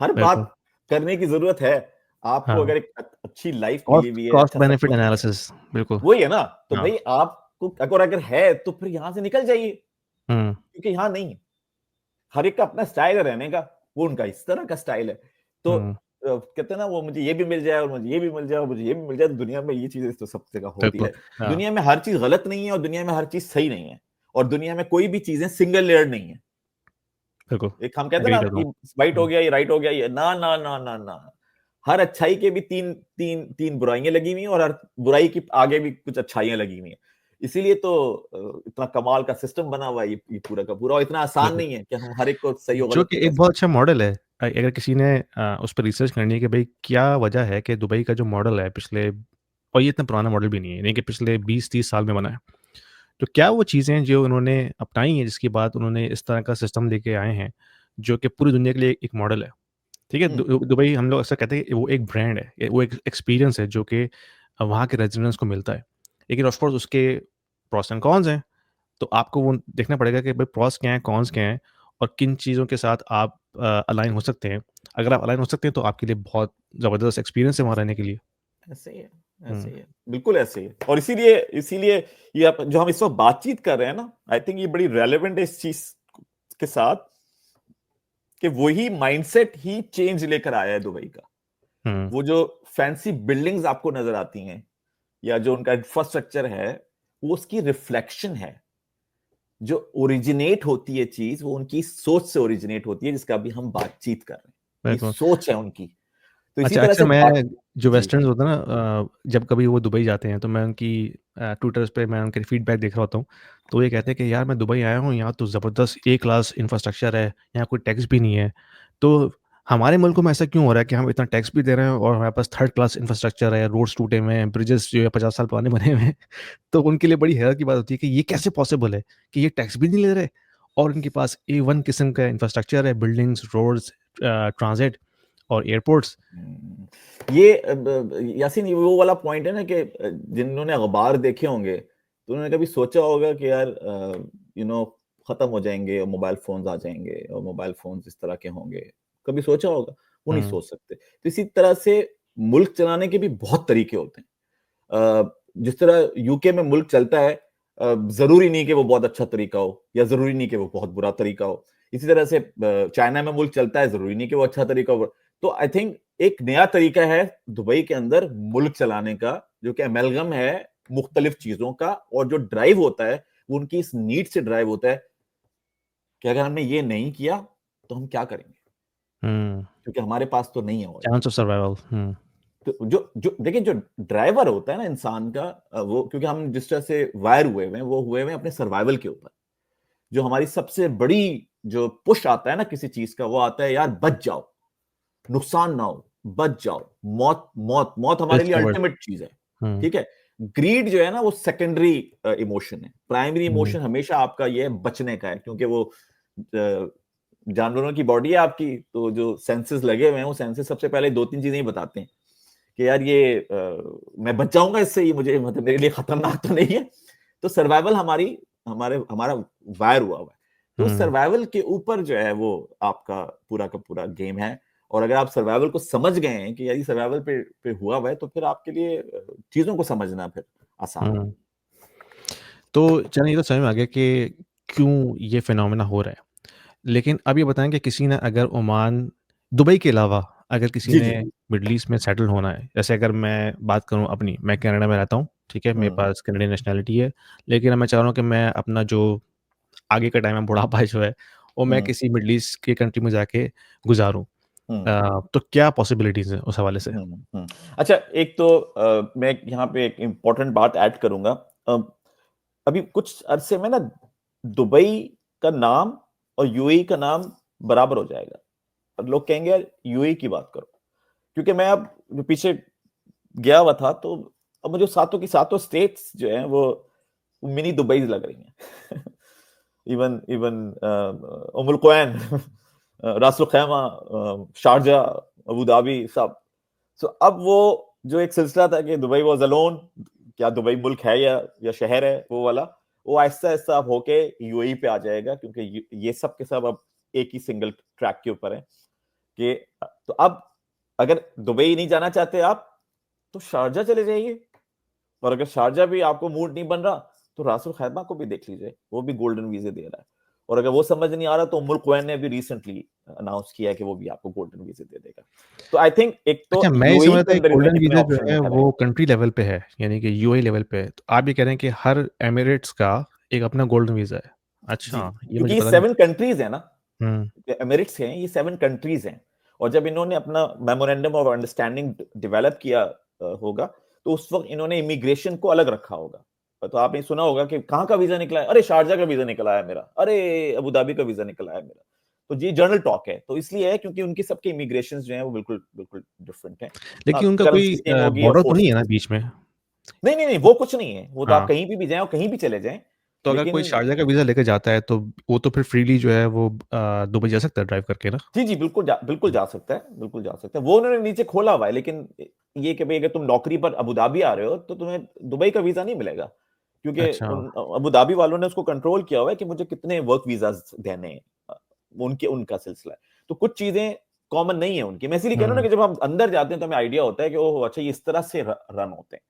हर बिल्कुल। बात करने की जरूरत है। आपको हाँ। अगर एक अच्छी लाइफ मिली कॉस्ट हुई है, कॉस्ट अच्छा सब बेनिफिट कुछ, एनालिसिस। बिल्कुल। वही है ना। तो हाँ। भाई आपको अगर है, तो फिर यहां से निकल जाइए, हुँ। क्योंकि यहां नहीं है। हर एक का अपना स्टाइल है रहने का, वो उनका इस तरह का स्टाइल है। तो हुँ। कहते हैं ना, वो मुझे ये भी मिल जाए, और मुझे ये भी मिल जाए, और मुझे ये भी मिल जाए। तो दुनिया में ये चीजें तो सब जगह होती बिल्कुल। है। हाँ। दुनिया में हर चीज गलत नहीं है, और दुनिया में हर चीज सही नहीं है, और दुनिया में कोई भी चीजें सिंगल लेयर नहीं है। बिल्कुल। एक हम कहते हैं एग्री ना करता कि हूँ। वाइट हो हुँ। गया, ये राइट हो गया, ये ना ना ना ना ना। हर अच्छाई के भी तीन तीन तीन बुराइयां लगी हुई हैं, और हर बुराई की आगे भी कुछ अच्छाइयां लगी हुई हैं। इसीलिए तो इतना कमाल का सिस्टम बना हुआ है ये पूरा का पूरा। और इतना आसान बिल्कुल। नहीं है कि हम हर एक को सही और जो गलत कि कह एक बहुत सकते अच्छा मॉडल है। अगर किसी ने उस पे रिसर्च करनी है कि भई क्या वजह है कि दुबई का जो मॉडल है पिछले, और ये इतना पुराना मॉडल भी नहीं है, यानी कि पिछले 20-30 साल में बना है। तो क्या वो चीज़ें जो उन्होंने अपनाई हैं, जिसके बाद उन्होंने इस तरह का सिस्टम लेके आए हैं, जो कि पूरी दुनिया के लिए एक मॉडल है। ठीक है? हैं। दुबई हम लोग अक्सर कहते हैं कि वो एक ब्रांड है, वो एक एक्सपीरियंस है जो कि वहाँ के रेज़िडेंट्स को मिलता है। लेकिन ऑफ़ कोर्स उसके प्रोस एंड कॉन्स हैं। तो आपको वो देखना पड़ेगा कि भाई प्रोस क्या हैं, कॉन्स क्या हैं, और किन चीज़ों के साथ आप अलाइन हो सकते हैं। अगर आप अलाइन हो सकते हैं, तो आपके लिए बहुत ज़बरदस्त एक्सपीरियंस है वहाँ रहने के लिए। ऐसे ही है, ऐसे हुँ। ही है, बिल्कुल ऐसे ही है। और इसीलिए इसीलिए ये जो हम इस वक्त बातचीत कर रहे हैं ना, आई थिंक ये बड़ी रेलेवेंट है इस चीज के साथ, कि वही माइंडसेट ही चेंज लेकर आया है दुबई का। हुँ। वो जो फैंसी बिल्डिंग्स आपको नजर आती हैं, या जो उनका इंफ्रास्ट्रक्चर है, वो उसकी रिफ्लेक्शन है। जो ओरिजिनेट होती है चीज, वो उनकी सोच से ओरिजिनेट होती है, जिसका अभी हम बातचीत कर रहे हैं। ये बिल्कुल। सोच है उनकी। तो इसी अच्छा, तरह अक्सर से मैं जो जी। वेस्टर्न्स होते हैं ना जब कभी वो दुबई जाते हैं तो मैं उनकी ट्विटर्स पे मैं उनके फीडबैक देख रहा होता हूँ, तो ये कहते हैं कि यार मैं दुबई आया हूँ, यहाँ तो ज़बरदस्त ए क्लास इंफ्रास्ट्रक्चर है, यहाँ कोई टैक्स भी नहीं है। तो हमारे मुल्क में ऐसा क्यों हो रहा है कि हम इतना टैक्स भी दे रहे हैं और हमारे पास थर्ड क्लास इंफ्रास्ट्रक्चर है, रोड्स टूटे हुए हैं, ब्रिजेस जो है 50 साल पुराने बने हुए हैं। तो उनके लिए बड़ी हैरत की बात होती है कि ये कैसे पॉसिबल है कि ये टैक्स भी नहीं ले रहे और उनके पास ए1 किस्म का इंफ्रास्ट्रक्चर है, बिल्डिंग्स, रोड्स, ट्रांजिट और एयरपोर्ट्स। ये यासीन, ये वो वाला पॉइंट है ना कि जिन्होंने अखबार देखे होंगे तो उन्होंने कभी सोचा होगा कि यार खत्म हो जाएंगे और मोबाइल फोन्स आ जाएंगे और मोबाइल फोन्स इस तरह के होंगे, कभी सोचा होगा? वो नहीं हुँ, सोच सकते। तो इसी तरह से मुल्क चलाने के भी बहुत तरीके होते हैं। जिस तरह यूके में मुल्क चलता है, जरूरी नहीं कि वो बहुत अच्छा तरीका हो या जरूरी नहीं कि वो बहुत बुरा तरीका हो। इसी तरह से चाइना में मुल्क चलता है, जरूरी नहीं कि वो अच्छा तरीका हो। तो आई थिंक एक नया तरीका है दुबई के अंदर मुल्क चलाने का, जो कि अमेलगम है मुख्तलिफ चीजों का, और जो ड्राइव होता है वो उनकी इस नीड से ड्राइव होता है कि अगर हमने ये नहीं किया तो हम क्या करेंगे, हुँ, क्योंकि हमारे पास तो नहीं है और। Chance of survival. हुँ, तो जो जो देखिए, जो ड्राइवर होता है ना इंसान का, वो क्योंकि हम जिस तरह से वायर हुए हुए हैं, वो हुए हुए हैं अपने सर्वाइवल के ऊपर। जो हमारी सबसे बड़ी जो पुश आता है ना किसी चीज का, वो आता है यार बच जाओ, नुकसान ना हो, बच जाओ, मौत मौत मौत हमारे रिस्क लिए अवर्स। अल्टीमेट चीज है। हुँ, ठीक है। ग्रीड जो है ना वो सेकेंडरी इमोशन है। प्राइमरी हुँ, इमोशन हमेशा आपका ये है बचने का है, क्योंकि वो जानवरों की बॉडी है आपकी, तो जो सेंसेस लगे हुए हैं वो सेंसेस सबसे पहले दो तीन चीजें ही बताते हैं कि यार ये मैं बच जाऊंगा इससे, ये मुझे मतलब मेरे लिए खतरनाक तो नहीं है। तो सर्वाइवल हमारी हमारे हमारा वायर हुआ हुआ है। तो हुँ। सर्वाइवल के ऊपर जो है वो आपका पूरा का पूरा गेम है। और अगर आप सर्वाइवल को समझ गए हैं कि यार ये सर्वाइवल पे हुआ हुआ है, तो फिर आपके लिए चीजों को समझना फिर आसान है। हुँ। तो चलिए ये तो समझ में आ गया कि क्यों ये फिनोमेना हो रहा है। लेकिन अब ये बताएँ कि किसी ने अगर ओमान दुबई के अलावा अगर किसी जी ने जी। मिडल ईस्ट में सेटल होना है, जैसे अगर मैं बात करूँ अपनी, मैं कनाडा में रहता हूँ, ठीक है? मेरे हम्म पास कनाडियन नेशनैलिटी है, लेकिन अब मैं चाह रहा हूँ कि मैं अपना जो आगे का टाइम है, बुढ़ापा जो है, वो मैं हम्म किसी मिडल ईस्ट के कंट्री में जाके गुज़ारूँ। हम्म तो क्या पॉसिबिलिटीज़ हैं उस हवाले से? अच्छा, एक तो मैं यहाँ पे एक इम्पोर्टेंट बात ऐड करूंगा। अ, अभी कुछ अरसे में ना दुबई का नाम और यूएई का नाम बराबर हो जाएगा। और लोग कहेंगे यार यूएई की बात करो, क्योंकि मैं अब पीछे गया हुआ था, तो अब मुझे सातों की सातों स्टेट्स जो हैं वो मिनी दुबई लग रही हैं। इवन इवन उमुल कुवैन, रास अल खैमा, शारजा, अबू धाबी, सब। सो अब वो जो एक सिलसिला था कि दुबई वाज अलोन, क्या दुबई मुल्क है या शहर है, वो वाला, वो आहिस्ता आहिस्ता अब होके यूएई पे आ जाएगा, क्योंकि ये सब के सब अब एक ही सिंगल ट्रैक के ऊपर है कि तो अब अगर दुबई नहीं जाना चाहते आप, तो शारजा चले जाइए। और अगर शारजा भी आपको मूड नहीं बन रहा, तो रासुल खैमा को भी देख लीजिए, वो भी गोल्डन वीजे दे रहा है। और अगर वो समझ नहीं आ रहा, तो मुल्क कुवैन ने भी रिसेंटली अनाउंस किया है कि वो भी आपको गोल्डन वीजे दे देगा। तो आई थिंक एक तो अच्छा, मैं ये समझ यूएई रहा के था कि अंदर गोल्डन इतने वीज़ा जो ऑप्शन है बेहतर वो हैं। कंट्री लेवल पे है, यानी कि यूएई लेवल पे है। तो आप ये कह रहे हैं कि हर एमिरेट्स का एक अपना गोल्डन वीज़ा है। जी, अच्छा, ये मुझे क्योंकि ये पता नहीं 7 कंट्रीज है ना, हुँ, एमिरेट्स हैं, ये 7 कंट्रीज हैं। और जब इन्होंने अपना मेमोरेंडम ऑफ अंडरस्टैंडिंग डेवलप किया होगा, तो उस वक्त इन्होंने इमिग्रेशन को अलग रखा होगा। तो आपने सुना होगा कि कहाँ का वीजा निकला है, अरे शारजा का वीजा निकला है मेरा, अरे अबू धाबी का वीजा निकला है मेरा। तो ये जनरल टॉक है, तो इसलिए है क्योंकि उनकी सबके इमिग्रेशन जो है वो बिल्कुल बिल्कुल डिफरेंट है। हाँ, लेकिन उनका कोई करेंसी सेम होगी और बॉर्डर तो फोर्स नहीं है ना सेम। बीच में? नहीं नहीं नहीं, तो वो कुछ नहीं है, वो तो आप हाँ, कहीं भी जाएं और कहीं भी चले जाएं। तो अगर कोई लेकिन शारजा का वीज़ा लेके जाता है, तो वो तो फिर फ्रीली जो है वो दुबई जा सकता है ड्राइव करके ना? जी, जी, बिल्कुल जा सकता है, बिल्कुल जा सकता है। वो उन्होंने नीचे खोला हुआ है, लेकिन ये कि भई अगर तुम नौकरी पर अबू धाबी आ रहे हो, तो तुम्हें दुबई का वीज़ा नहीं मिलेगा। क्योंकि अच्छा, अबू धाबी वालों ने उसको कंट्रोल किया हुआ है कि मुझे कितने वर्क वीज़ाज़ देने हैं। उनका सिलसिला है। तो कुछ चीज़ें कॉमन नहीं है उनकी। मैं इसीलिए कह रहा हूँ ना हुँ, कि जब हम अंदर जाते हैं, तो हमें आइडिया होता है कि ओह! अच्छा, ये इस तरह से रन होते हैं।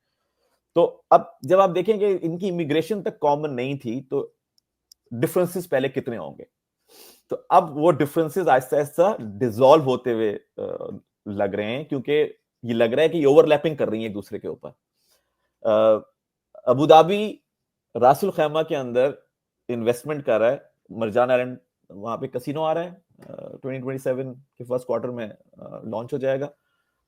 तो अब जब आप देखें कि इनकी इमिग्रेशन तक कॉमन नहीं थी, तो डिफरेंसेस पहले कितने होंगे। तो अब वो डिफरेंसेस आहिस्ता-आहिस्ता डिसॉल्व होते हुए लग रहे हैं, क्योंकि ये लग रहा है कि ये ओवरलैपिंग कर रही है एक-दूसरे के ऊपर। अ, अबू धाबी रास अल खैमा के अंदर इन्वेस्टमेंट कर रहा है। मरजान आइलैंड, वहाँ पे कैसीनो आ रहा है। 2027 के फर्स्ट क्वार्टर में लॉन्च हो जाएगा।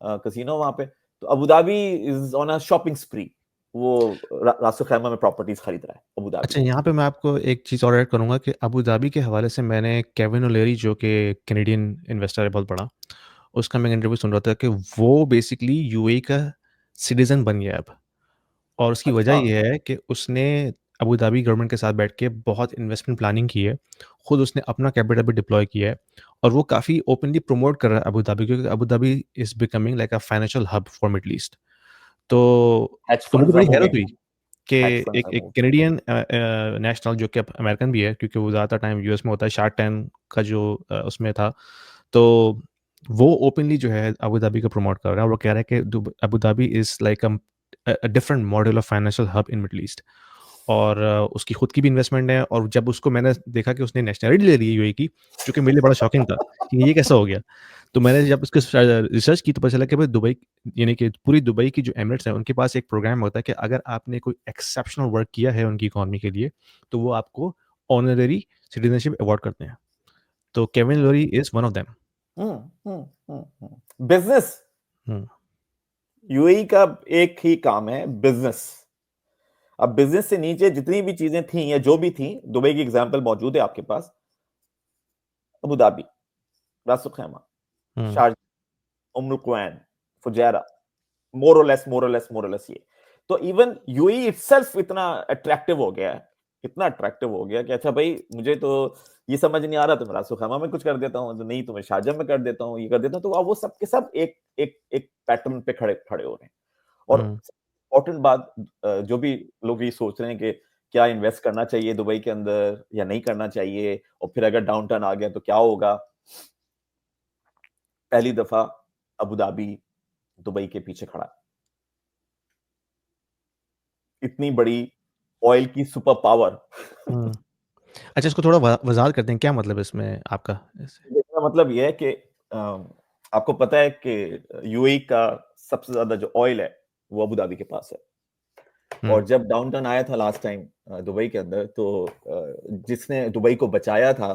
कसिनो वहां पे। तो Abu Dhabi is on a shopping स्प्री, वो रासो खैमा में प्रॉपर्टीज खरीद रहा है अबू धाबी अच्छा, में। यहाँ पे मैं आपको एक चीज़ और ऐड करूँगा कि अबू धाबी के हवाले से मैंने केविन ओलेरी, जो कि कैनेडियन इन्वेस्टर है बहुत बड़ा, उसका मैं इंटरव्यू सुन रहा था कि वो बेसिकली यूएई का सिटीज़न बन गया है अब। और उसकी वजह अच्छा। ये है कि उसने अबू धाबी गवर्नमेंट के साथ बैठ के बहुत इन्वेस्टमेंट प्लानिंग की है। खुद उसने अपना कैपिटल भी डिप्लॉय किया है और वो काफ़ी ओपनली प्रमोट कर रहा है अबू धाबी, क्योंकि Abu Dhabi is becoming like a financial hub for middle east. तो हेज तो मुझे फंड्स बड़ी अब हैरत मूविंग, हुई कि हेज फंड्स एक अब एक मूविंग। कैनेडियन नेशनल, जो कि अब अमेरिकन भी है क्योंकि वो ज़्यादातर टाइम यूएस में होता है, शार्क टैंक का जो उसमें था, तो वो ओपनली जो है अबू धाबी को प्रमोट कर रहा है। वो कह रहा है कि Abu Dhabi is like different model of financial hub in middle east. और उसकी खुद की भी इन्वेस्टमेंट है, और जब उसको मैंने देखा कि उसने नेशनलिटी ले ली है यूएई की, जो कि मेरे लिए बड़ा शॉकिंग था कि ये कैसा हो गया। तो मैंने जब उसके रिसर्च की तो पता चला कि भाई दुबई, यानी कि पूरी दुबई की जो एमिरेट्स हैं उनके पास एक प्रोग्राम होता है कि अगर आपने कोई एक्सेप्शनल वर्क किया है उनकी इकोनॉमी के लिए, तो वो आपको ऑनररी सिटीजनशिप अवार्ड करते हैं। तो Kevin Lowry is one of them. Business, हुँ, यूएई का एक ही काम है, बिजनेस। अब बिजनेस से नीचे जितनी भी चीजें थी या जो भी थी, दुबई की एग्जांपल मौजूद है आपके पास, अबू धाबी, रास अल खैमा, हुँ, शारजा, उम्मुल कुवैन, फुजैरा, मोर और लेस ये। तो इवन यूएई इटसेल्फ इतना अट्रैक्टिव हो गया है, इतना अट्रैक्टिव हो गया कि अच्छा भाई मुझे तो ये समझ नहीं आ रहा, तो मैं रास अल खैमा में कुछ कर देता हूँ, तो नहीं तो मैं शारजा में कर देता हूँ, ये कर देता हूँ। तो अब वो सब के सब एक एक एक पैटर्न पे खड़े खड़े हो रहे हैं। और हुँ, इम्पोर्टेंट बात, जो भी लोग ये सोच रहे हैं कि क्या इन्वेस्ट करना चाहिए दुबई के अंदर या नहीं करना चाहिए, और फिर अगर डाउनटर्न आ गया तो क्या होगा। पहली दफा अबू धाबी दुबई के पीछे खड़ा है। इतनी बड़ी ऑयल की सुपर पावर। हुँ। अच्छा, इसको थोड़ा वज़ाहत करते हैं, क्या मतलब है इसमें आपका इससे? इसका मतलब ये है कि आपको पता है कि यूएई का सबसे ज्यादा जो ऑयल है वो अबू धाबी के पास है। हुँ, और जब डाउनटाउन आया था लास्ट टाइम दुबई के अंदर, तो जिसने दुबई को बचाया था,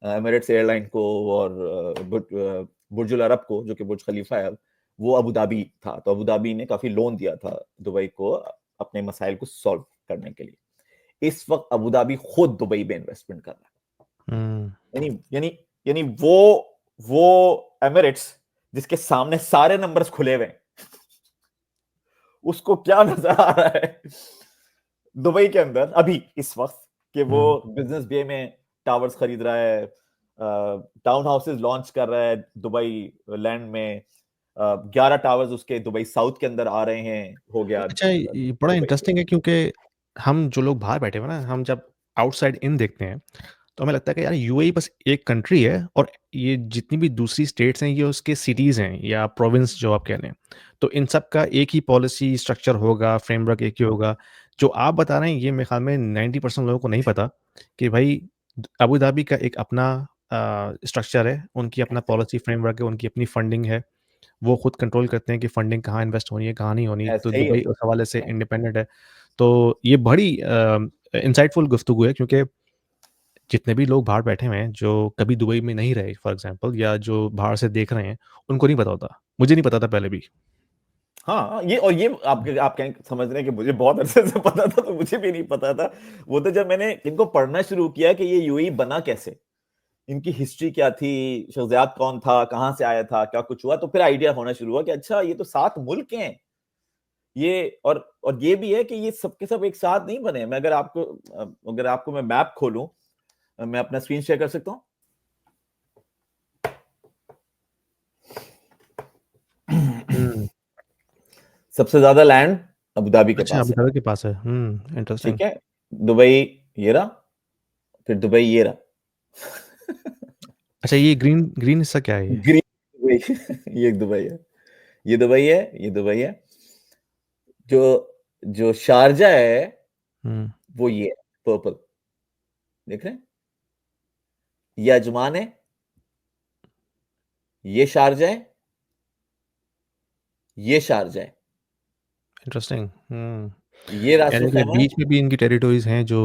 एमिरेट्स एयरलाइन को और बुर्ज अल अरब को, जो कि बुर्ज खलीफा है, वो अबू धाबी था। तो अबू धाबी ने काफी लोन दिया था दुबई को अपने मसाइल को सॉल्व करने के लिए। इस वक्त अबू धाबी खुद दुबई में इन्वेस्टमेंट कर रहा हुँ। है। यानी वो एमिरेट्स जिसके सामने सारे नंबर्स खुले हुए हैं, उसको क्या नजर आ रहा है दुबई के अंदर अभी इस वक्त, कि वो हुँ। बिजनेस बे में टावर्स खरीद रहा है, टाउन हाउसेस लॉन्च कर रहा है दुबई लैंड में। 11 टावर्स उसके दुबई साउथ के अंदर आ रहे हैं, हो गया अच्छा, ये बड़ा दुबई के। इंटरेस्टिंग है क्योंकि हम जो लोग बाहर बैठे हुए हैं ना, हम जब आउटसाइड इन देखते हैं, तो हमें लगता है कि यार यूएई बस एक कंट्री है और ये जितनी भी दूसरी स्टेट्स हैं ये उसके सिटीज़ हैं या प्रोविंस जो आप कह रहे हैं। तो इन सब का एक ही पॉलिसी स्ट्रक्चर होगा, फ्रेमवर्क एक ही होगा। जो आप बता रहे हैं ये मेरे ख्याल में 90% लोगों को नहीं पता कि भाई अबू धाबी का एक अपना स्ट्रक्चर है, उनकी अपना पॉलिसी फ्रेमवर्क है, उनकी अपनी फंडिंग है। वो खुद कंट्रोल करते हैं कि फंडिंग कहाँ इन्वेस्ट होनी है, कहाँ नहीं होनी। तो ऐसे ही है। दुबई उस हवाले से इंडिपेंडेंट है। तो ये बड़ी इनसाइटफुल गुफ्तगू है क्योंकि जितने भी लोग बाहर बैठे हुए हैं, जो कभी दुबई में नहीं रहे फॉर एग्ज़ाम्पल, या जो बाहर से देख रहे हैं, उनको नहीं पता होता। मुझे नहीं पता था पहले भी। हाँ, ये आप कहें समझ रहे हैं कि मुझे बहुत अरसे से पता था, तो मुझे भी नहीं पता था। वो तो जब मैंने इनको पढ़ना शुरू किया कि ये यूएई बना कैसे, इनकी हिस्ट्री क्या थी, शहजाद कौन था, कहाँ से आया था, क्या कुछ हुआ, तो फिर आइडिया होना शुरू हुआ कि अच्छा ये तो 7 मुल्क हैं। ये और ये भी है कि ये सब के सब एक साथ नहीं बने। मैं अगर आपको मैं मैप खोलूं, मैं अपना स्क्रीन शेयर कर सकता हूँ। हुँ। सबसे ज्यादा लैंड अबू धाबी के अच्छा, पास अबू है। धाबी के पास है। इंटरेस्टिंग। ठीक है, दुबई ये रहा, फिर दुबई ये रहा। अच्छा, ये ग्रीन ग्रीन हिस्सा क्या है ये? Green Dubai. ये एक दुबई है, ये दुबई है, ये दुबई है। जो जो शारजा है हुँ, वो ये है, पर्पल, देख रहे हैं? ये अजमान है, ये शारजा है, ये शारजा है, इंटरेस्टिंग। ये रासुल यानी कि खैमा है। बीच में भी इनकी टेरिटरीज़ हैं जो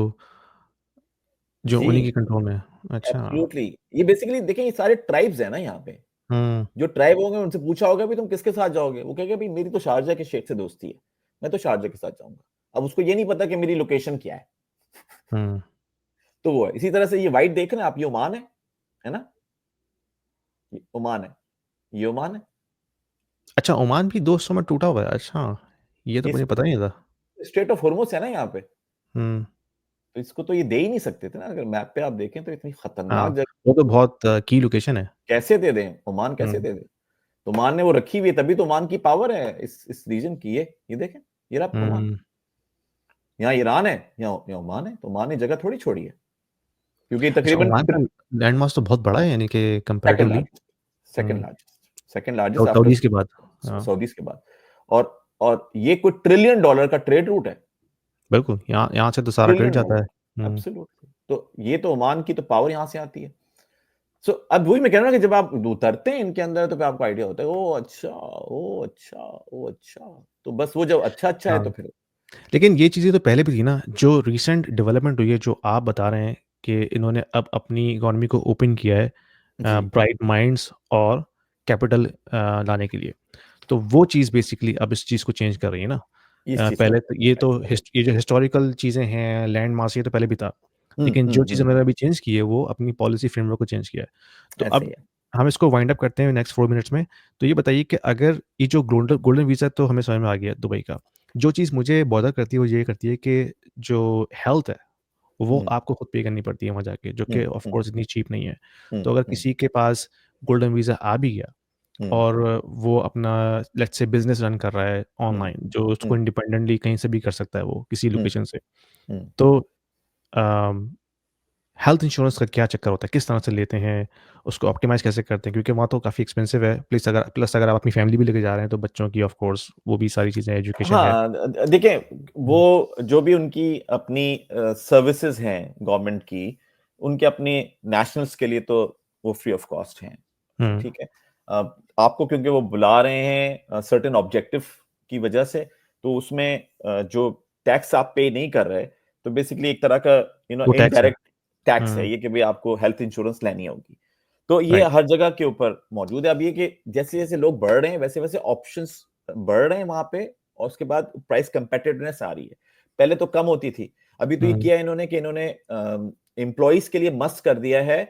जो जी, उन्हीं के कंट्रोल में है। अच्छा। एब्सोल्युटली। ये बेसिकली देखें, ये सारे ट्राइब्स है ना यहाँ पे। जो ट्राइब होंगे उनसे पूछा होगा भी तुम किसके साथ जाओगे, वो कहेगा भाई मेरी तो शारजा के शेख से दोस्ती है, मैं तो शारजा के साथ जाऊंगा। अब उसको ये नहीं पता कि मेरी लोकेशन क्या है। तो वो है। इसी तरह से ये वाइट देख रहे हैं आप, ये ओमान है ना, ये ओमान है, ये ओमान है। अच्छा, ओमान भी 200 में टूटा हुआ है? अच्छा, ये तो ये मुझे पता नहीं था। स्ट्रेट ऑफ हॉर्मुज है ना यहाँ पे, हम्म। तो इसको तो ये दे ही नहीं सकते थे ना, अगर मैप पे आप देखें तो इतनी हाँ, खतरनाक जगह वो तो बहुत की लोकेशन है। कैसे दे दें, ओमान कैसे हम्म। दे दें। तो ओमान ने वो रखी हुई है, तभी तो ओमान की पावर है इस रीजन की। ये देखें, ये रहा ओमान। हम्म। यहाँ ईरान है, यहाँ ओमान है, तो ओमान ने जगह थोड़ी छोड़ी है, क्योंकि अच्छा, तकरीबन ओमान का लैंड मास तो बहुत बड़ा है, यानी कि second comparatively. Largest, second hmm. Largest, second largest after Saudis के बाद। हाँ, सऊदीज के बाद। और और ये कोई ट्रिलियन डॉलर का ट्रेड रूट है, बिल्कुल, यहाँ यहाँ से तो सारा ट्रेड ट्रिलियन जाता है। Dollar, absolutely. तो ये तो ओमान की तो पावर यहां से आती है। सो अब वही मैं कह रहा हूं कि जब आप उतरते हैं इनके अंदर तो फिर आपको आइडिया होता है, ओ अच्छा, ओ अच्छा, ओ अच्छा। तो बस वो जब अच्छा अच्छा है हाँ, तो फिर लेकिन ये चीज़ें तो पहले भी थी ना, जो रिसेंट डेवलपमेंट हुई है, जो आप बता रहे हैं कि इन्होंने अब अपनी इकोनॉमी को ओपन किया है जी, ब्राइट माइंड्स और कैपिटल लाने के लिए। तो वो चीज़ बेसिकली अब इस चीज़ को चेंज कर रही है ना। इस चीज को पहले तो ये तो exactly। ये जो हिस्टोरिकल चीज़ें हैं, लैंड मास, ये तो पहले भी था। लेकिन जो चीज़ उन्होंने हम्म, अभी चेंज की है, वो अपनी पॉलिसी फ्रेमवर्क को चेंज किया है। तो ऐसे अब ही है। हम इसको वाइंड अप करते हैं नेक्स्ट 4 मिनट्स में। तो ये बताइए कि अगर ये जो गोल्डन गोल्डन वीज़ा, तो हमें समझ में आ गया दुबई का। जो चीज़ मुझे बॉदर करती है, वो ये करती है कि जो हेल्थ है, वो हम्म, आपको खुद पे करनी पड़ती है वहाँ जाके, जो कि हम्म, ऑफ हम्म, कोर्स इतनी चीप नहीं है। हम्म, तो अगर हम्म, किसी के पास गोल्डन वीज़ा आ भी गया हम्म, और वो अपना लेट्स से बिज़नेस रन कर रहा है हम्म, ऑनलाइन, जो उसको हम्म, इंडिपेंडेंटली कहीं से भी कर सकता है वो, किसी हम्म, लोकेशन से। हम्म। तो अम, हेल्थ इंश्योरेंस का क्या चक्कर होता है? किस तरह से लेते हैं? उसको ऑप्टिमाइज़ कैसे करते हैं? क्योंकि वहाँ तो काफ़ी एक्सपेंसिव है। प्लस अगर आप अपनी फैमिली भी लेके जा रहे हैं, तो बच्चों की ऑफ कोर्स वो भी सारी चीज़ें, एजुकेशन है। हाँ, देखिए, हुँ, वो जो भी उनकी अपनी सर्विसेज हैं गवर्नमेंट की, उनके अपने नेशनल्स के लिए तो वो फ्री ऑफ कॉस्ट हैं। हुँ, ठीक है। आपको क्योंकि वो बुला रहे हैं सर्टेन ऑब्जेक्टिव की वजह से, तो उसमें जो टैक्स आप पे नहीं कर रहे, तो बेसिकली एक तरह का वो टैक्स है। इनडायरेक्ट टैक्स है हुँ, ये, कि भाई आपको हेल्थ इंश्योरेंस लेनी होगी। तो ये राइट। हर जगह के ऊपर मौजूद है। अब ये कि जैसे जैसे लोग बढ़ रहे हैं वैसे वैसे ऑप्शंस बढ़ रहे हैं वहां पे, और उसके बाद प्राइस कंपेटिटिवनेस आ रही है। पहले तो कम होती थी, अभी तो ये हुँ, किया इन्होंने कि इन्होंने एम्प्लॉइज के लिए मस्ट कर दिया है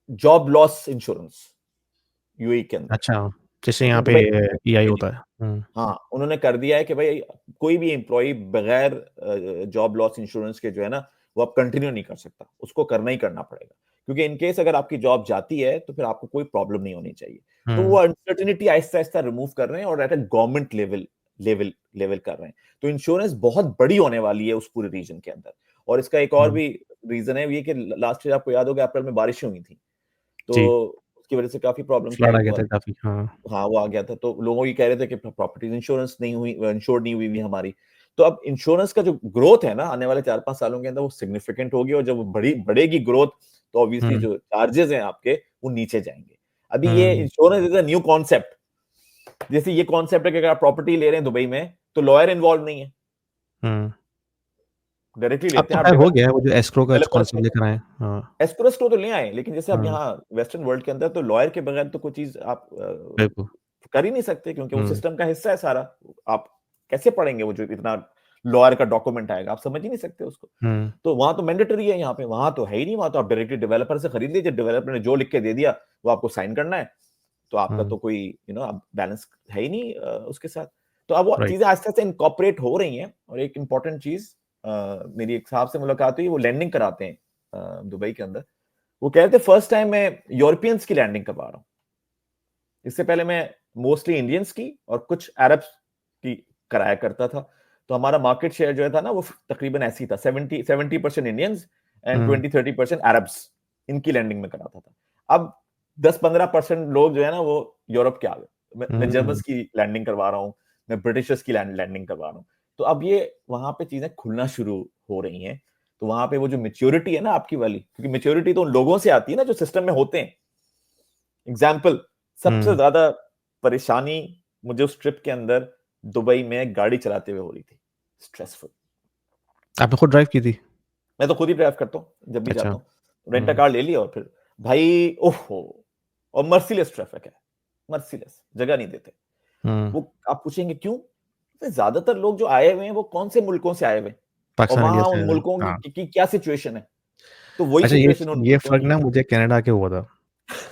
जॉब लॉस इंश्योरेंस यूएई के अंदर। अच्छा, जैसे ठीक यहाँ है, तो पे भाई ईआई जी, जी। होता है। हुँ, हाँ, उन्होंने कर दिया है कि भाई कोई भी एम्प्लॉय बगैर जॉब लॉस इंश्योरेंस के जो है ना, वो आप कंटिन्यू नहीं कर सकता, उसको करना ही करना पड़ेगा। क्योंकि इन केस अगर आपकी जॉब जाती है तो फिर आपको कोई प्रॉब्लम नहीं होनी चाहिए। तो वो हुँ, अनसर्टेनिटी आहिस्ता आहिस्ता रिमूव कर रहे हैं और at a government level level कर रहे हैं। तो इंश्योरेंस बहुत बड़ी होने वाली है उस पूरे रीजन के अंदर। और इसका एक और हुँ, भी रीजन है, ये कि लास्ट ईयर आपको याद होगा अप्रैल में बारिशें हुई थी, तो जी, उसकी वजह से काफी प्रॉब्लम फ्लड आ क्रिएट गया हुआ। था काफ़ी। हाँ, हाँ, वो आ गया था, तो लोग ये कह रहे थे कि प्रॉपर्टी इंश्योरेंस नहीं हुई, इंश्योर्ड नहीं हुई हमारी। तो अब इंश्योरेंस का जो ग्रोथ है ना आने वाले 4-5 सालों के अंदर, वो सिग्निफिकेंट होगी, और जब वो बढ़ेगी ग्रोथ, तो ऑब्वियसली हुँ, जो चार्जेस हैं आपके, वो नीचे जाएंगे। अभी ये हुँ, insurance is a new concept. जैसे ये कॉन्सेप्ट है कि अगर आप प्रॉपर्टी ले रहे हैं दुबई में, तो लॉयर इन्वॉल्व नहीं है, हुँ। डायरेक्टली अब लेते तो हैं आप खैर हो गया है, वो जो एस्क्रो का डेवलपर्स कॉन्सेप्ट लेकर आए हैं। हाँ, एस्क्रोस को तो ले आए, लेकिन जैसे अब हाँ, यहाँ वेस्टर्न वर्ल्ड के अंदर तो लॉयर के बगैर तो कोई चीज आप बिल्कुल। कर ही नहीं सकते, क्योंकि वो हुँ, सिस्टम का हिस्सा है सारा। आप कैसे पढ़ेंगे वो जो इतना लॉयर का डॉक्यूमेंट आएगा, आप समझ ही नहीं सकते उसको। हुँ, तो वहां तो मैंडेटरी है, यहाँ पे वहां तो है ही नहीं। वहां तो आप डायरेक्टली डेवलपर से खरीद लीजिए, डेवलपर ने जो लिख के दे दिया वो आपको साइन करना है, तो आपका हुँ, तो कोई आप बैलेंस है ही नहीं उसके साथ। तो अब वो राइट। चीजें आस्ते आस्ते इनकॉपरेट हो रही हैं। और एक इंपॉर्टेंट चीज, मेरी एक साहब से मुलाकात हुई, वो लैंडिंग कराते हैं दुबई के अंदर। वो कह रहे थे फर्स्ट टाइम मैं यूरोपियंस की लैंडिंग करवा रहा हूँ। इससे पहले मैं मोस्टली इंडियंस की और कुछ अरब्स की कराया करता था। तो हमारा मार्केट शेयर जो है था ना, वो तकरीबन ऐसी था, 70% इंडियंस एंड हुँ, 20-30% अरब्स, इनकी लैंडिंग में कराता था। अब 10-15% लोग जो है ना, वो यूरोप के आ गए। मैं हुँ, जर्मन्स की लैंडिंग करवा रहा हूँ, मैं ब्रिटिशर्स की लैंडिंग करवा रहा हूँ। तो अब ये वहां पे चीजें खुलना शुरू हो रही हैं। तो वहां पे वो जो मेच्योरिटी है ना आपकी वाली, क्योंकि मेच्योरिटी तो उन लोगों से आती है ना जो सिस्टम में होते हैं। एग्जाम्पल, सबसे हुँ। ज्यादा परेशानी मुझे उस ट्रिप के अंदर दुबई में गाड़ी चलाते हुए हो रही थी, स्ट्रेसफुल। आपने खुद ड्राइव की थी? मैं तो खुद ही ड्राइव करता हूँ जब भी अच्छा। जाता हूँ, रेंटा हुँ, कार ले लिया और फिर भाई ओहो, और मर्सीलेस ट्रैफिक है, मर्सीलेस, जगह नहीं देते। हम्म। वो आप पूछेंगे क्यों? तो ज्यादातर लोग जो आए हुए हैं वो कौन से मुल्कों से आए हुए हैं और पाकिस्तान, इंडिया वहां से उन है। मुल्कों हाँ। की क्या सिचुएशन है, तो वही अच्छा, सिचुएशन उन ये मुल्कों फर्क की ना है। मुझे कनाडा के हुआ था,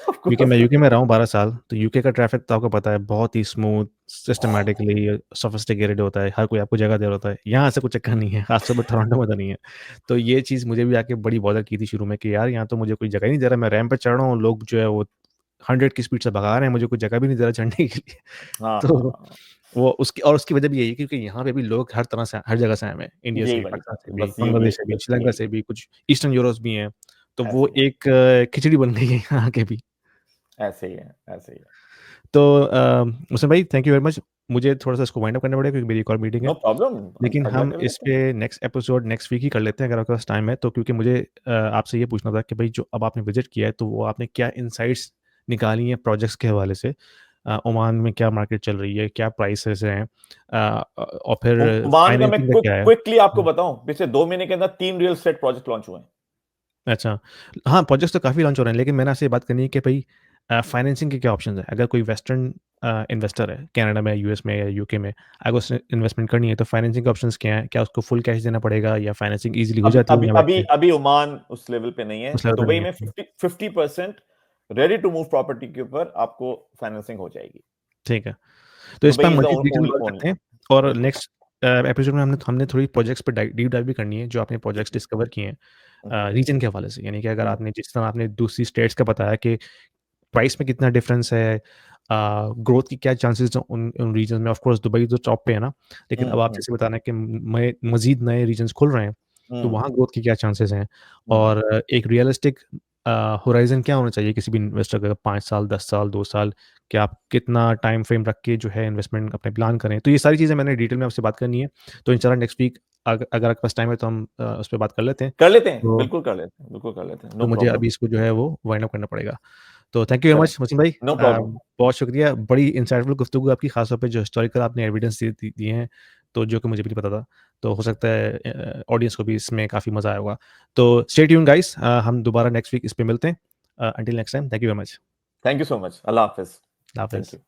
ऑफ क्योंकि मैं कोर्स। यूके में रहा हूँ 12 साल। तो यूके का ट्रैफिक तो आपको पता है बहुत ही स्मूथ, सिस्टमेटिकली सोफिस्टिकेटेड होता है, हर कोई आपको जगह दे रहा होता है। यहाँ ऐसा कुछ चक्कर नहीं है, खासतौर पर टोरंटो में तो नहीं है। तो ये चीज़ मुझे भी आके बड़ी बॉदर की थी शुरू में कि यार यहाँ तो मुझे कोई जगह ही नहीं दे रहा, मैं रैंप पे चढ़ रहा हूँ, लोग जो है वो 100 की स्पीड से भगा रहे हैं, मुझे कोई जगह भी नहीं दे रहा चढ़ने के लिए। हाँ हाँ तो हाँ, वो उसकी वजह भी यही है क्योंकि यहाँ पे भी लोग हर तरह से, हर जगह से आए हुए हैं, इंडिया से यही भी, वाली पाकिस्तान बात से है, भी, बस ये बांग्लादेश से भी, बस श्रीलंका यही, से भी, कुछ ईस्टर्न यूरोप भी हैं। तो वो ऐसे ही है, एक खिचड़ी बन गई है यहाँ के भी। ऐसे ही है, ऐसे ही है। तो मुस्लिम भाई, थैंक यू वेरी मच। मुझे थोड़ा-सा इसको वाइंड अप करना पड़ेगा क्योंकि मेरी एक और मीटिंग है। नो प्रॉब्लम, लेकिन अगला हम कर इस लेते हैं। पे नेक्स्ट एपिसोड नेक्स्ट वीक ही कर लेते हैं अगर आपके पास टाइम है तो, क्योंकि मुझे आपसे ये पूछना था कि भाई जो अब आपने विज़िट किया है तो वो आपने क्या इनसाइट्स निकाली हैं प्रोजेक्ट्स के हवाले से? ओमान में क्या मार्केट चल रही है? क्या प्राइसेज़ हैं? और फिर ओमान का मैं फाइनेंसिंग का क्या है? क्विकली आपको हुँ। बताऊं, पिछले 2 महीने के अंदर 3 रियल एस्टेट प्रोजेक्ट लॉन्च हुए हैं। अच्छा। हाँ, प्रोजेक्ट्स तो काफ़ी लॉन्च हो रहे हैं, लेकिन मैंने आपसे ये बात करनी है कि भई फाइनेंसिंग के क्या ऑप्शंस हैं? अगर कोई वेस्टर्न इन्वेस्टर है, कनाडा में, यूएस में या यूके में, अगर उसने इन्वेस्टमेंट करनी है, तो फाइनेंसिंग के ऑप्शंस क्या हैं? क्या उसको फुल कैश देना पड़ेगा या फाइनेंसिंग ईज़िली हो अभी जाती है अभी यहाँ बैठ अभी के? अभी ओमान उस लेवल पे नहीं है। उस लेवल पे दुबई नहीं है। में 50% रेडी टू मूव प्रॉपर्टी के ऊपर आपको फाइनेंसिंग हो जाएगी। ठीक है। तो इस पे दुबई हम इज द मज़ीद डिटेल में बात ओनली, करते हैं और बिल्कुल। नेक्स्ट एपिसोड में हमने हमने थोड़ी प्रोजेक्ट्स पे डीप डाइव भी करनी है, जो आपने जी प्रोजेक्ट्स जी। डिस्कवर किए हैं हम्म, रीजन के हवाले से। यानी कि अगर हम्म, आपने जिस तरह आपने दूसरी स्टेट्स का बताया कि प्राइस में कितना डिफरेंस है, ग्रोथ की क्या चांसेस हैं उन उन रीजन में। ऑफ कोर्स दुबई तो टॉप पे है ना, लेकिन अब आप हम्म, जैसे बता रहे हैं कि मज़ीद नए रीजन्स खुल रहे हैं, तो हम्म, वहाँ ग्रोथ के क्या चांसेस हैं? हम्म। और एक रियलिस्टिक होराइज़न क्या होना चाहिए किसी भी इन्वेस्टर का? 5 साल, 10 साल, 2 साल, कि आप कितना टाइम फ्रेम रख के जो है इन्वेस्टमेंट अपने प्लान करें? तो ये सारी चीज़ें मैंने डिटेल में आपसे बात करनी है। तो इंशाल्लाह नेक्स्ट वीक अगर आपके पास टाइम है तो हम उस पे बात कर लेते हैं। कर लेते हैं, तो बिल्कुल कर लेते हैं, बिल्कुल कर लेते हैं, नो तो मुझे प्रॉब्लम। अभी इसको जो है वो वाइंड अप करना पड़ेगा। तो थैंक यू वेरी करें, मच वसीम भाई। No problem. बहुत शुक्रिया, बड़ी इंसाइटफुल गुफ्तगू आपकी, खास तौर पे जो हिस्टोरिकल आपने एविडेंस दिए हैं, तो जो कि मुझे भी नहीं पता था। तो हो सकता है ऑडियंस को भी इसमें काफ़ी मज़ा आया होगा। तो स्टे ट्यून्ड गाइस, हम दोबारा नेक्स्ट वीक इस पे मिलते हैं। Until next time, thank you very much. Thank you so much, Allah Hafiz. Allah thank हाफ़िज़। यू।